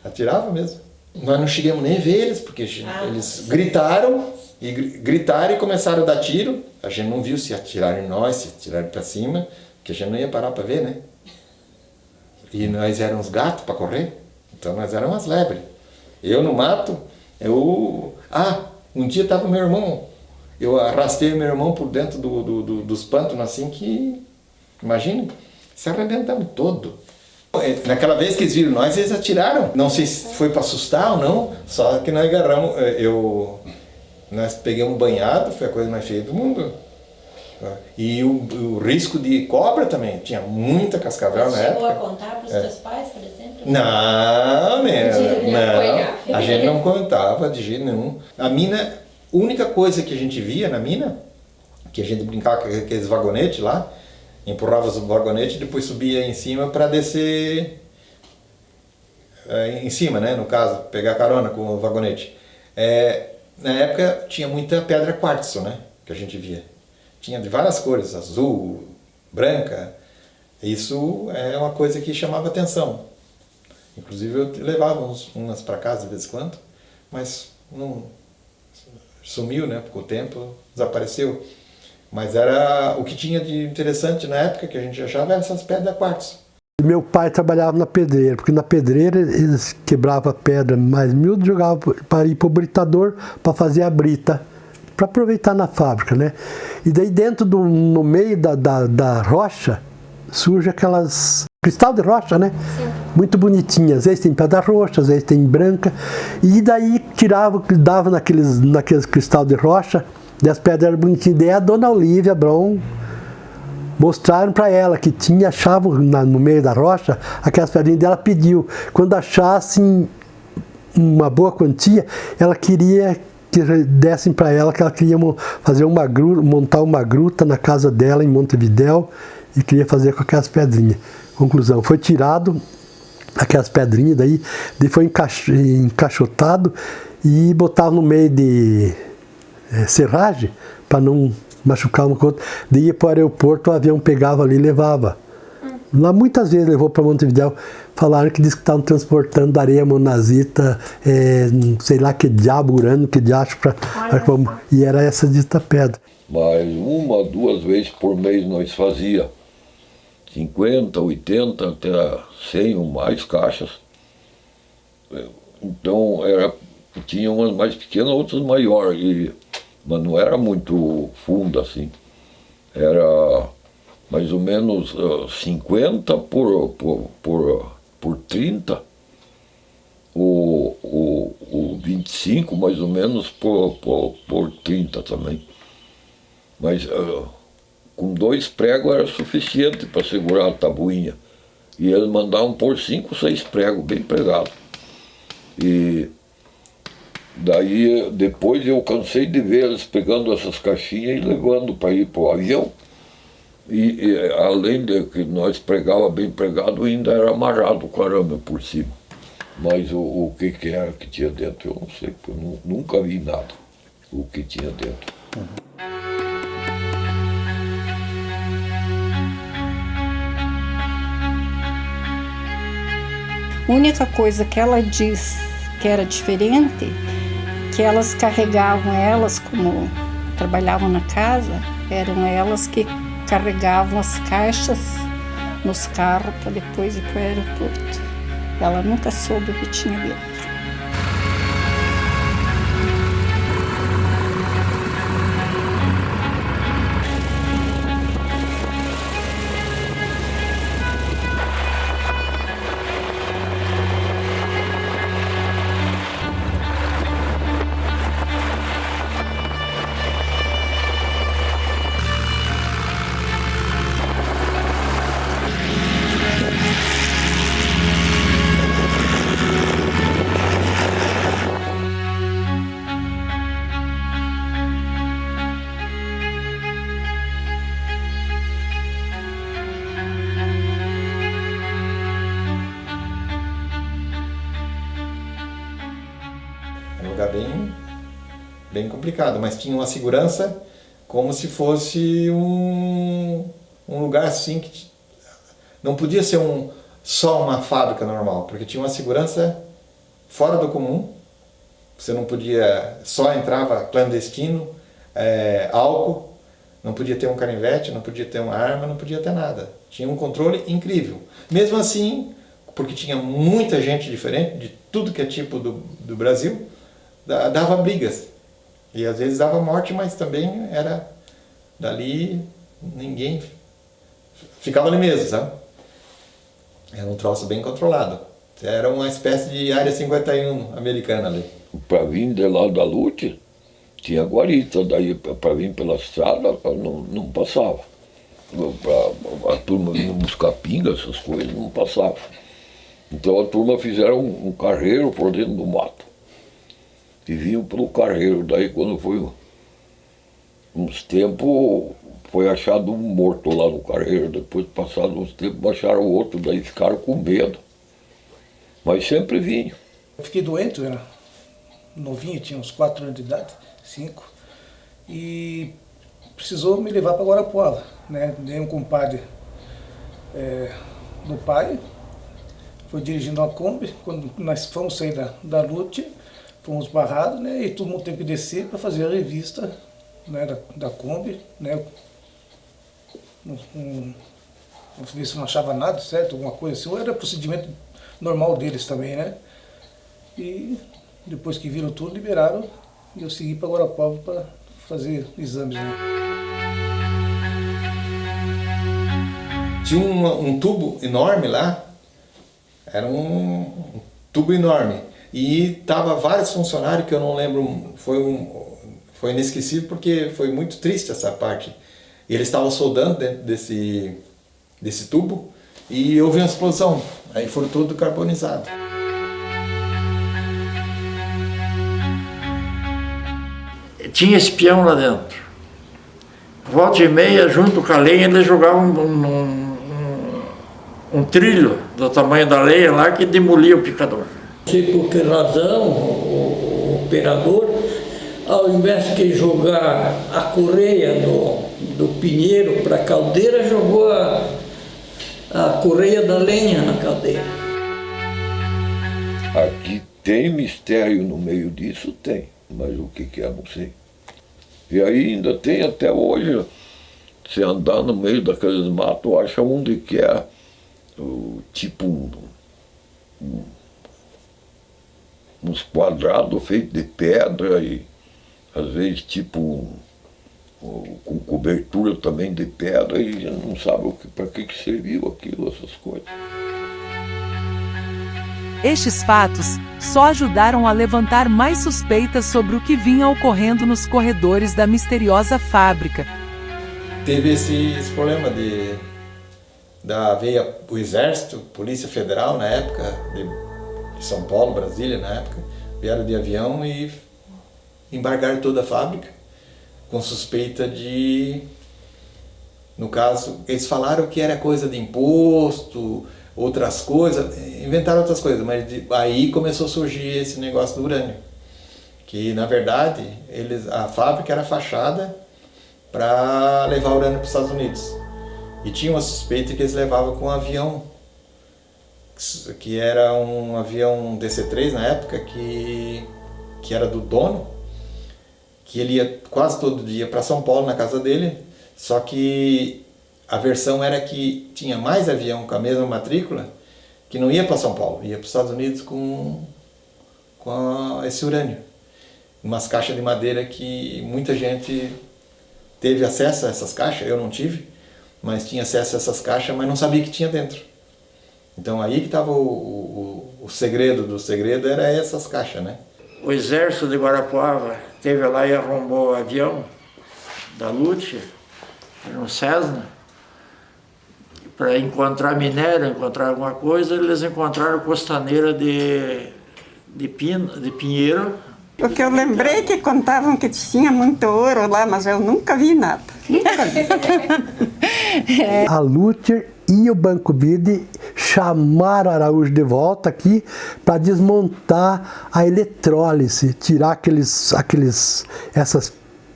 Atirava mesmo. Nós não chegamos nem a ver eles, porque eles gritaram e começaram a dar tiro. A gente não viu se atiraram em nós, se atiraram para cima, porque a gente não ia parar para ver, né? E nós éramos gatos para correr, então nós éramos umas lebres. Eu no mato, um dia estava meu irmão, eu arrastei meu irmão por dentro dos pântanos assim que, imagina, se arrebentamos todo. Naquela vez que eles viram nós, eles atiraram. Não sei se foi para assustar ou não, só que nós agarramos, nós pegamos banhado, foi a coisa mais feia do mundo. E o risco de cobra também, tinha muita cascavel na época. Chegou a contar para os teus pais, por exemplo? Não, não, a gente não contava de jeito nenhum. A mina, a única coisa que a gente via na mina, que a gente brincava com aqueles vagonetes lá, empurrava os vagonetes e depois subia em cima para descer em cima, né, no caso, pegar carona com o vagonete. Na época tinha muita pedra quartzo, né, que a gente via. Tinha de várias cores, azul, branca. Isso é uma coisa que chamava atenção. Inclusive eu levava umas para casa de vez em quando, mas não sumiu, né, com o tempo desapareceu. Mas era o que tinha de interessante na época que a gente achava era essas pedras quartzo. Meu pai trabalhava na pedreira, porque na pedreira eles quebravam a pedra mais miúda e jogavam para ir para o britador para fazer a brita, para aproveitar na fábrica, né? E daí dentro no meio da rocha surge aquelas cristal de rocha, né? Sim. Muito bonitinhas, às vezes tem pedra roxa, às vezes tem branca, e daí dava naqueles cristal de rocha, e as pedras eram bonitinhas. Daí a dona Olívia Bron mostraram para ela que achava no meio da rocha aquelas pedrinhas dela, pediu. Quando achassem uma boa quantia, ela queria que dessem para ela, que ela queria fazer montar uma gruta na casa dela em Montevidéu e queria fazer com aquelas pedrinhas. Conclusão, foi tirado aquelas pedrinhas, daí foi encaixotado e botava no meio de serragem para não machucar uma com a outra. Daí ia para o aeroporto, o avião pegava ali e levava. Lá muitas vezes levou para Montevidéu. Falaram que estavam transportando areia monazita, sei lá que diabo, urânio, que diacho, e era essa dita pedra. Mas 1 ou 2 vezes por mês nós fazia 50, 80, até 100 ou mais caixas. Então tinha umas mais pequenas, outras maiores, mas não era muito fundo assim. Era mais ou menos 50 por 30, o 25 mais ou menos por 30 também. Mas com 2 pregos era suficiente para segurar a tabuinha. E eles mandavam pôr 5 ou 6 pregos bem pregados. E daí depois eu cansei de ver eles pegando essas caixinhas e levando para ir para o avião. E além de que nós pregava bem pregado, ainda era amarrado com arame por cima. Mas o que era que tinha dentro, eu não sei, porque eu nunca vi nada, o que tinha dentro. A única coisa que ela diz que era diferente, que elas carregavam, como trabalhavam na casa, eram elas que carregavam as caixas nos carros para depois ir para o aeroporto. Ela nunca soube o que tinha dentro. Bem complicado, mas tinha uma segurança como se fosse um lugar assim que não podia ser só uma fábrica normal, porque tinha uma segurança fora do comum. Você não podia, só entrava clandestino, álcool, não podia ter um canivete, não podia ter uma arma, não podia ter nada. Tinha um controle incrível. Mesmo assim, porque tinha muita gente diferente, de tudo que é tipo do Brasil, dava brigas. E às vezes dava morte, mas também era dali, ninguém ficava ali mesmo, sabe? Era um troço bem controlado. Era uma espécie de área 51 americana ali. Para vir de lá da Lute, tinha guarita, daí para vir pela estrada não passava. A turma vinha buscar pinga, essas coisas, não passava. Então a turma fizeram um carreiro por dentro do mato. E vinham pelo carreiro. Daí quando foi uns tempos, foi achado um morto lá no carreiro. Depois, passados uns tempos, acharam outro, daí ficaram com medo. Mas sempre vinham. Eu fiquei doente, eu era novinho, tinha uns 4 anos de idade, 5. E precisou me levar para Guarapuava, né? Dei um compadre do pai, foi dirigindo uma Kombi. Quando nós fomos sair da Lute, fomos barrados, né? E todo mundo teve que descer para fazer a revista, né, da Kombi, né? Ver se não achava nada, certo? Alguma coisa assim. Ou era procedimento normal deles também, né? E depois que viram tudo, liberaram e eu segui para Guarapuava para fazer exames, né? Tinha um tubo enorme lá, era um tubo enorme. E tava vários funcionários que eu não lembro, foi inesquecível porque foi muito triste essa parte. E eles estavam soldando dentro desse tubo e houve uma explosão, aí foram tudo carbonizados. Tinha espião lá dentro. Volta e meia, junto com a lenha, eles jogavam um trilho do tamanho da lenha lá que demolia o picador. Não sei por que razão o operador, ao invés de jogar a correia do pinheiro para a caldeira, jogou a correia da lenha na caldeira. Aqui tem mistério no meio disso? Tem, mas o que é, não sei. E aí ainda tem até hoje, se andar no meio daqueles matos, acha onde que é tipo uns quadrados feitos de pedra e às vezes tipo com cobertura também de pedra e já não sabe para que serviu aquilo, essas coisas. Estes fatos só ajudaram a levantar mais suspeitas sobre o que vinha ocorrendo nos corredores da misteriosa fábrica. Teve esse problema veio o Exército, Polícia Federal na época, de São Paulo, Brasília na época, vieram de avião e embargaram toda a fábrica com suspeita de, no caso, eles falaram que era coisa de imposto, outras coisas, inventaram outras coisas, mas aí começou a surgir esse negócio do urânio, que na verdade a fábrica era fachada para levar urânio para os Estados Unidos. E tinha uma suspeita que eles levavam com um avião, que era um avião DC-3 na época, que era do dono, que ele ia quase todo dia para São Paulo na casa dele, só que a versão era que tinha mais avião com a mesma matrícula que não ia para São Paulo, ia para os Estados Unidos com esse urânio. Umas caixas de madeira que muita gente teve acesso a essas caixas, eu não tive, mas tinha acesso a essas caixas, mas não sabia que tinha dentro. Então aí que estava o segredo do segredo, era essas caixas, né? O exército de Guarapuava teve lá e arrombou o avião da Lute, era um Cessna, para encontrar minério, encontrar alguma coisa. Eles encontraram costaneira de pinheiro. O que eu lembrei que contavam que tinha muito ouro lá, mas eu nunca vi nada. Nunca vi. A Luther e o Banco BID chamaram Araújo de volta aqui para desmontar a eletrólise, tirar essas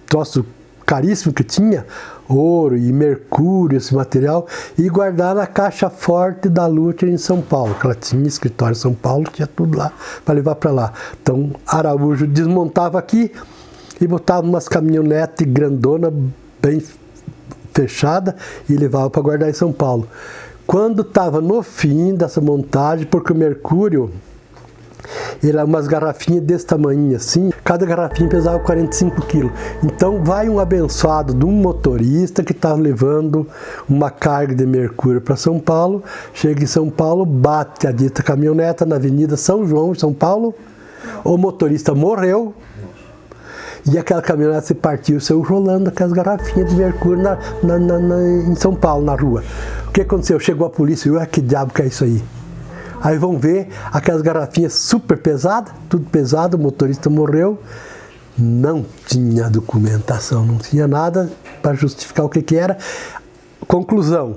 troços caríssimos que tinha, ouro e mercúrio, esse material, e guardar na caixa forte da Luther em São Paulo, que ela tinha escritório em São Paulo, tinha tudo lá para levar para lá. Então Araújo desmontava aqui e botava umas caminhonetes grandona, bem fechada, e levava para guardar em São Paulo. Quando estava no fim dessa montagem, porque o mercúrio era umas garrafinhas desse tamanho assim, cada garrafinha pesava 45 quilos. Então vai um abençoado de um motorista que estava levando uma carga de mercúrio para São Paulo, chega em São Paulo, bate a dita caminhoneta na Avenida São João, em São Paulo, o motorista morreu E aquela caminhonete se partiu, saiu rolando aquelas garrafinhas de mercúrio em São Paulo, na rua. O que aconteceu? Chegou a polícia e que diabo que é isso aí? Aí vão ver aquelas garrafinhas super pesadas, tudo pesado, o motorista morreu. Não tinha documentação, não tinha nada para justificar o que era. Conclusão,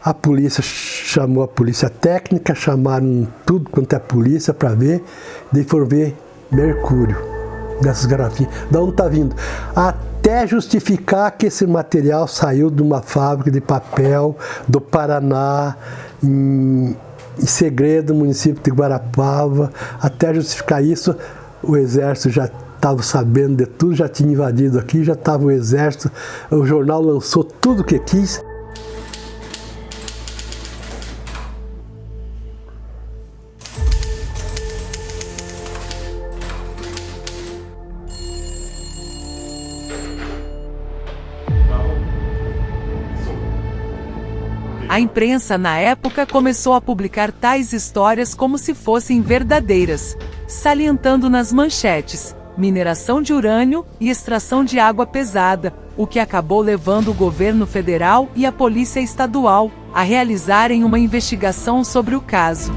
a polícia chamou a polícia técnica, chamaram tudo quanto é polícia para ver, daí foram ver mercúrio dessas garrafinhas. Da onde está vindo? Até justificar que esse material saiu de uma fábrica de papel do Paraná, em Segredo, município de Guarapava. Até justificar isso, o exército já estava sabendo de tudo, já tinha invadido aqui, já estava o exército, o jornal lançou tudo o que quis. A imprensa, na época, começou a publicar tais histórias como se fossem verdadeiras, salientando nas manchetes mineração de urânio e extração de água pesada, o que acabou levando o governo federal e a polícia estadual a realizarem uma investigação sobre o caso.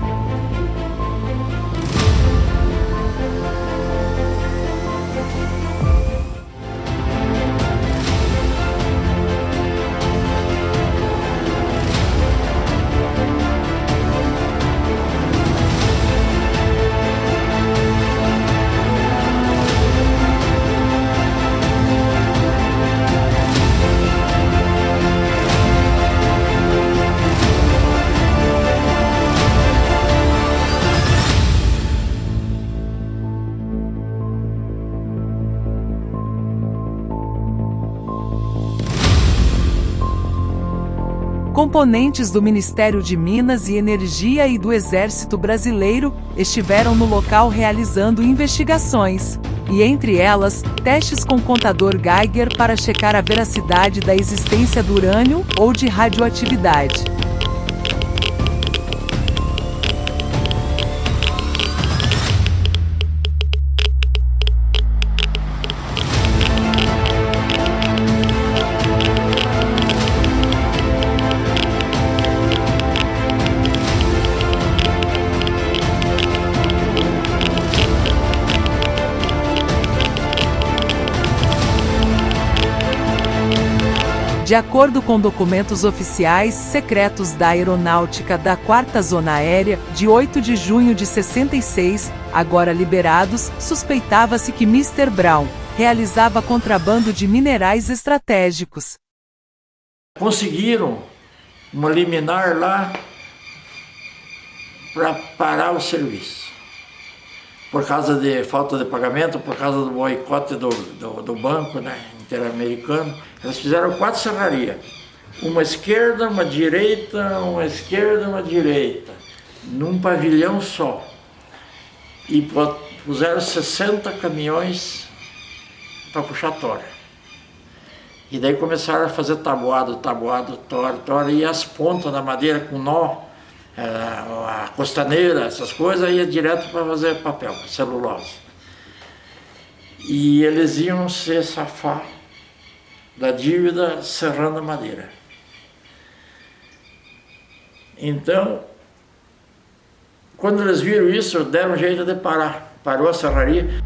Componentes do Ministério de Minas e Energia e do Exército Brasileiro estiveram no local realizando investigações, e entre elas, testes com contador Geiger para checar a veracidade da existência do urânio ou de radioatividade. De acordo com documentos oficiais secretos da Aeronáutica da 4ª Zona Aérea, de 8 de junho de 66, agora liberados, suspeitava-se que Mr. Brown realizava contrabando de minerais estratégicos. Conseguiram uma liminar lá para parar o serviço. Por causa de falta de pagamento, por causa do boicote do banco, né, interamericano. Eles fizeram 4 serrarias. Uma esquerda, uma direita, uma esquerda, uma direita. Num pavilhão só. E puseram 60 caminhões para puxar tora. E daí começaram a fazer tabuado, tora, e as pontas da madeira com nó, a costaneira, essas coisas, ia direto para fazer papel, celulose. E eles iam se safar da dívida serrando a madeira. Então, quando eles viram isso, deram um jeito de parar. Parou a serraria.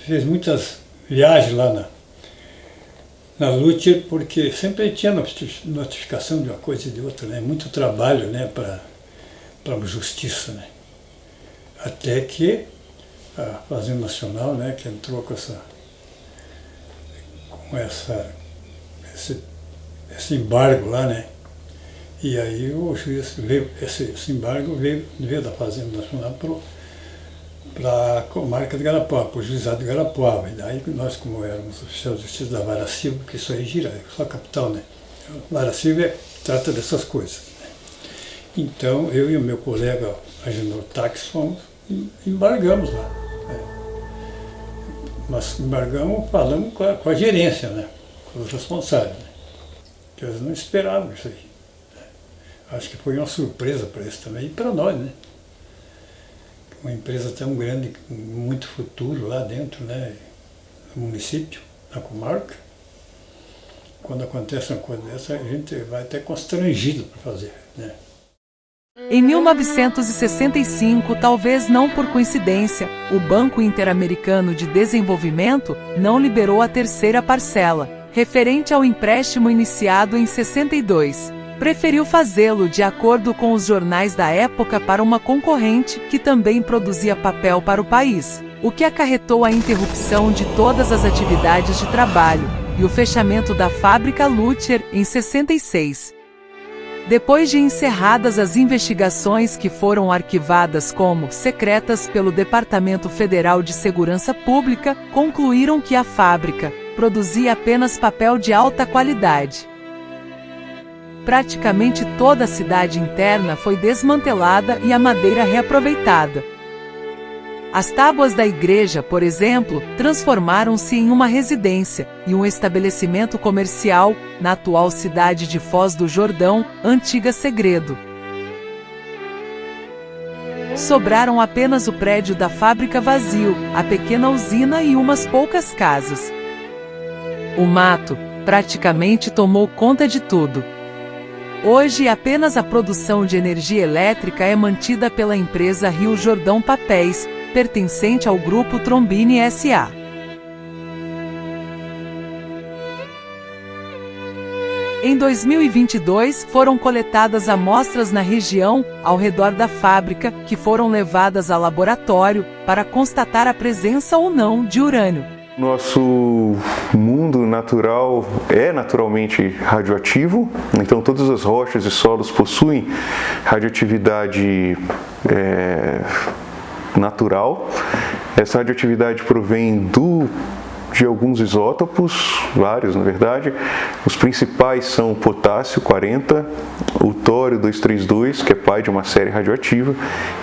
Fiz muitas viagens lá na Lutcher, porque sempre tinha notificação de uma coisa e de outra, né? Muito trabalho, né, a justiça, né? Até que a Fazenda Nacional, né, que entrou com esse embargo lá, né? E aí o juiz veio, esse embargo veio da Fazenda Nacional para a comarca de Garapuava, para o juizado de Garapuava. E daí nós, como éramos oficiais de justiça da Vara Civil, porque isso aí gira, é só a capital, né? A Vara Civil trata dessas coisas, né? Então eu e o meu colega Agenor Tax fomos e embargamos lá, né? Nós embargamos, falamos com a gerência, né? Com os responsáveis, né? Que eles não esperavam isso aí. Acho que foi uma surpresa para eles também e para nós, né? Uma empresa tão grande, com muito futuro lá dentro, né? No município, na comarca. Quando acontece uma coisa dessa, a gente vai até constrangido para fazer, né? Em 1965, talvez não por coincidência, o Banco Interamericano de Desenvolvimento não liberou a terceira parcela, referente ao empréstimo iniciado em 62. Preferiu fazê-lo de acordo com os jornais da época para uma concorrente que também produzia papel para o país, o que acarretou a interrupção de todas as atividades de trabalho e o fechamento da fábrica Lutcher em 66. Depois de encerradas as investigações que foram arquivadas como secretas pelo Departamento Federal de Segurança Pública, concluíram que a fábrica produzia apenas papel de alta qualidade. Praticamente toda a cidade interna foi desmantelada e a madeira reaproveitada. As tábuas da igreja, por exemplo, transformaram-se em uma residência e um estabelecimento comercial na atual cidade de Foz do Jordão, antiga Segredo. Sobraram apenas o prédio da fábrica vazio, a pequena usina e umas poucas casas. O mato praticamente tomou conta de tudo. Hoje, apenas a produção de energia elétrica é mantida pela empresa Rio Jordão Papéis, pertencente ao Grupo Trombini S.A. Em 2022, foram coletadas amostras na região ao redor da fábrica, que foram levadas a laboratório para constatar a presença ou não de urânio. Nosso mundo natural é naturalmente radioativo, então todas as rochas e solos possuem radioatividade natural. Essa radioatividade provém de alguns isótopos, vários na verdade. Os principais são o potássio 40, o tório 232, que é pai de uma série radioativa,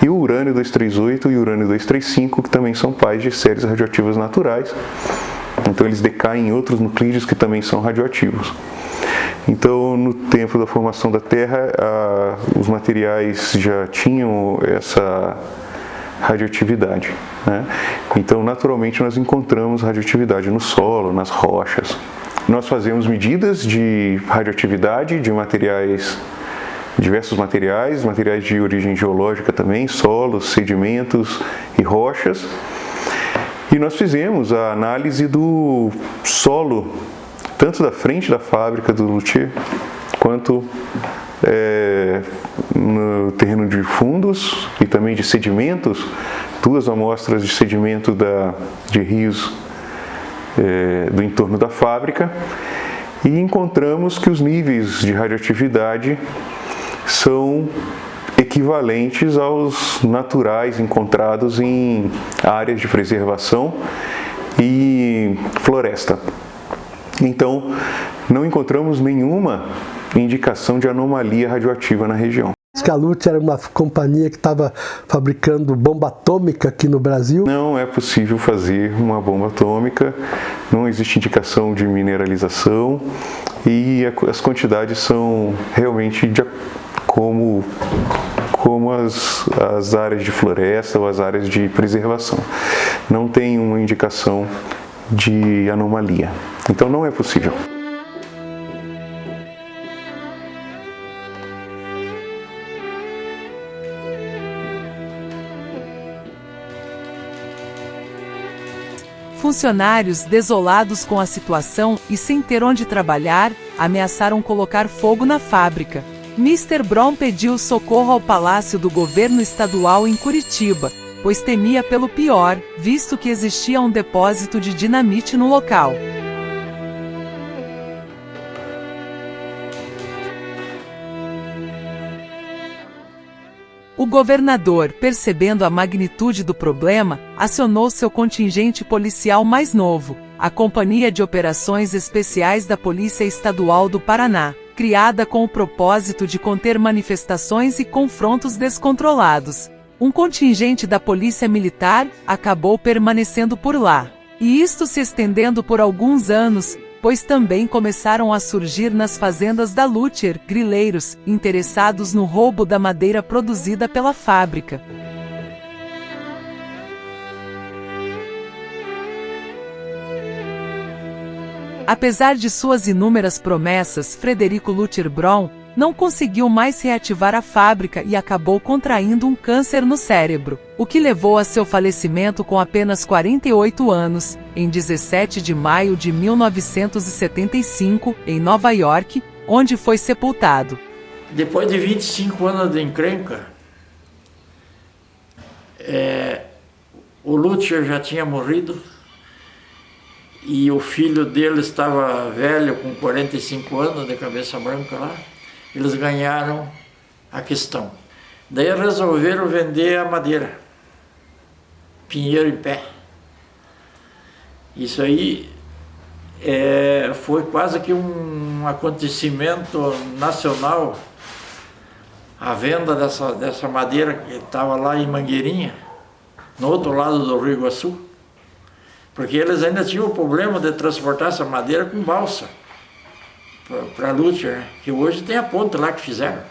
e o urânio 238 e o urânio 235, que também são pais de séries radioativas naturais. Então eles decaem em outros nuclídeos que também são radioativos. Então, no tempo da formação da Terra, os materiais já tinham essa radioatividade, né? Então, naturalmente, nós encontramos radioatividade no solo, nas rochas. Nós fazemos medidas de radioatividade de materiais, diversos materiais de origem geológica também, solos, sedimentos e rochas. E nós fizemos a análise do solo, tanto da frente da fábrica do Lutcher, quanto no terreno de fundos e também de sedimentos, 2 amostras de sedimento de rios do entorno da fábrica, e encontramos que os níveis de radioatividade são equivalentes aos naturais encontrados em áreas de preservação e floresta. Então, não encontramos nenhuma indicação de anomalia radioativa na região. Que a Lutcher era uma companhia que estava fabricando bomba atômica aqui no Brasil? Não é possível fazer uma bomba atômica, não existe indicação de mineralização e as quantidades são realmente como as áreas de floresta ou as áreas de preservação. Não tem uma indicação de anomalia. Então não é possível. Funcionários, desolados com a situação e sem ter onde trabalhar, ameaçaram colocar fogo na fábrica. Mr. Brown pediu socorro ao Palácio do Governo Estadual em Curitiba, pois temia pelo pior, visto que existia um depósito de dinamite no local. O governador, percebendo a magnitude do problema, acionou seu contingente policial mais novo, a Companhia de Operações Especiais da Polícia Estadual do Paraná, criada com o propósito de conter manifestações e confrontos descontrolados. Um contingente da Polícia Militar acabou permanecendo por lá, e isto se estendendo por alguns anos, pois também começaram a surgir nas fazendas da Lutcher grileiros interessados no roubo da madeira produzida pela fábrica. Apesar de suas inúmeras promessas, Frederico Lutcher Brown não conseguiu mais reativar a fábrica e acabou contraindo um câncer no cérebro, o que levou a seu falecimento com apenas 48 anos, em 17 de maio de 1975, em Nova York, onde foi sepultado. Depois de 25 anos de encrenca, o Lutcher já tinha morrido, e o filho dele estava velho, com 45 anos, de cabeça branca lá. Eles ganharam a questão. Daí resolveram vender a madeira, pinheiro em pé. Isso aí foi quase que um acontecimento nacional, a venda dessa madeira que estava lá em Mangueirinha, no outro lado do Rio Iguaçu. Porque eles ainda tinham o problema de transportar essa madeira com balsa para Lutcher, que hoje tem a ponte lá que fizeram.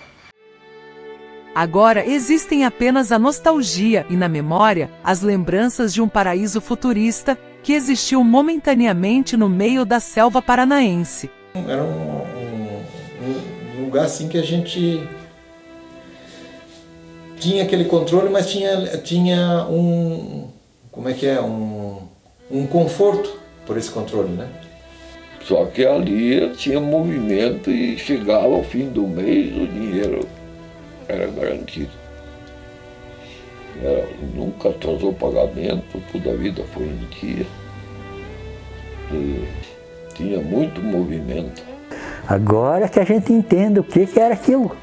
Agora existem apenas a nostalgia e, na memória, as lembranças de um paraíso futurista que existiu momentaneamente no meio da selva paranaense. Era um lugar assim que a gente tinha aquele controle, mas tinha um conforto por esse controle, né? Só que ali tinha movimento e chegava ao fim do mês, o dinheiro era garantido. Nunca atrasou pagamento, toda a vida foi em dia. E tinha muito movimento. Agora que a gente entende o que era aquilo.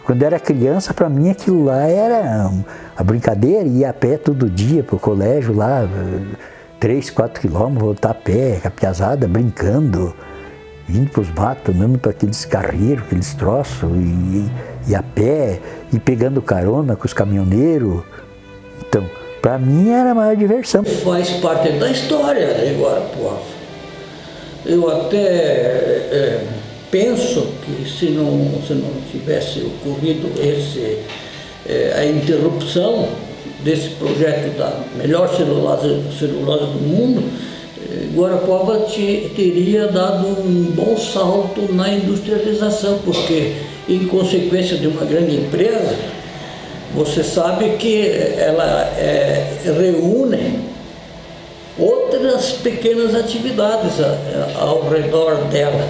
Quando era criança, para mim aquilo lá era a brincadeira, ia a pé todo dia para o colégio lá, 3, 4 quilômetros, voltar a pé, a piazada, brincando, indo para os matos, andando para aqueles carreiros, aqueles troços, e a pé, e pegando carona com os caminhoneiros. Então, para mim era a maior diversão. Faz parte da história, né, Guarapuava. Eu até penso que se não tivesse ocorrido a interrupção desse projeto da melhor celulose do mundo, Guarapuava teria dado um bom salto na industrialização, porque em consequência de uma grande empresa, você sabe que ela reúne outras pequenas atividades ao redor dela,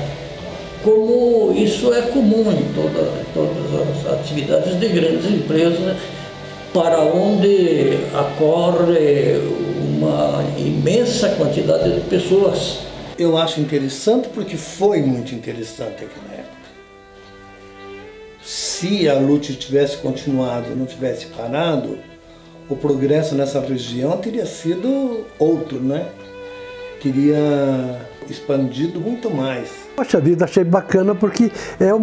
como isso é comum em todas as atividades de grandes empresas, para onde acorre uma imensa quantidade de pessoas. Eu acho interessante porque foi muito interessante aquela época. Se a Lutcher tivesse continuado, não tivesse parado, o progresso nessa região teria sido outro, né? Teria expandido muito mais. Poxa vida, achei bacana porque eu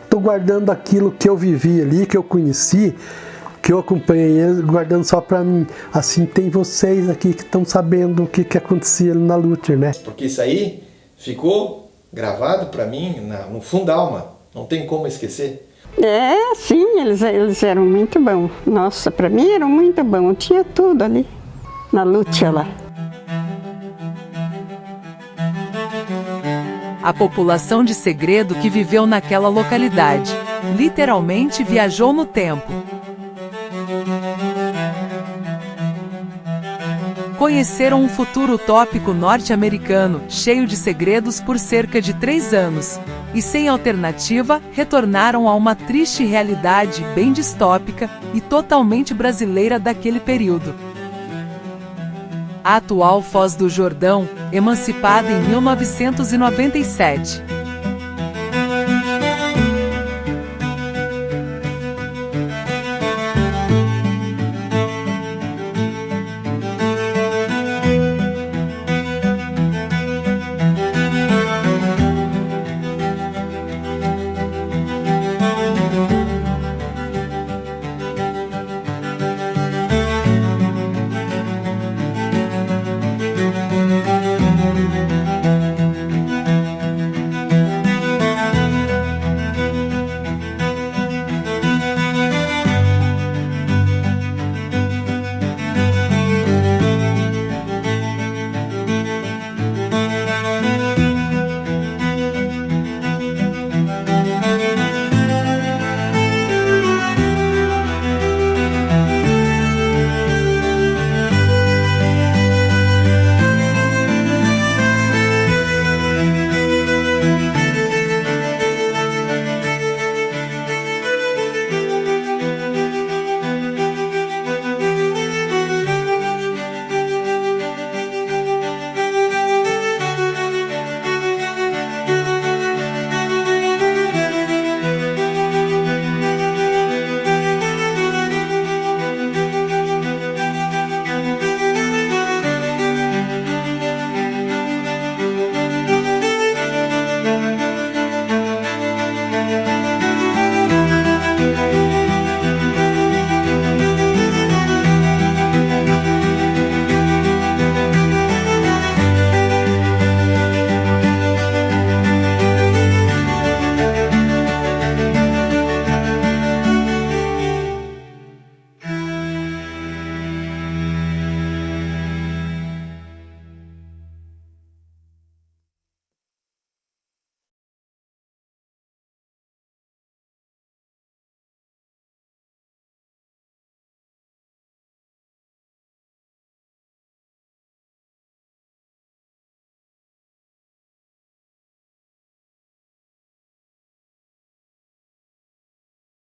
estou guardando aquilo que eu vivi ali, que eu conheci, que eu acompanhei, guardando só para mim. Assim, tem vocês aqui que estão sabendo o que acontecia na Lutcher, né? Porque isso aí ficou gravado para mim no fundo da alma, não tem como esquecer. Sim, eles eram muito bons. Nossa, para mim eram muito bons, tinha tudo ali, na Lutcher lá. A população de Segredo que viveu naquela localidade, literalmente viajou no tempo. Conheceram um futuro utópico norte-americano, cheio de segredos por cerca de 3 anos. e sem alternativa, retornaram a uma triste realidade bem distópica e totalmente brasileira daquele período. A atual Foz do Jordão, emancipada em 1997,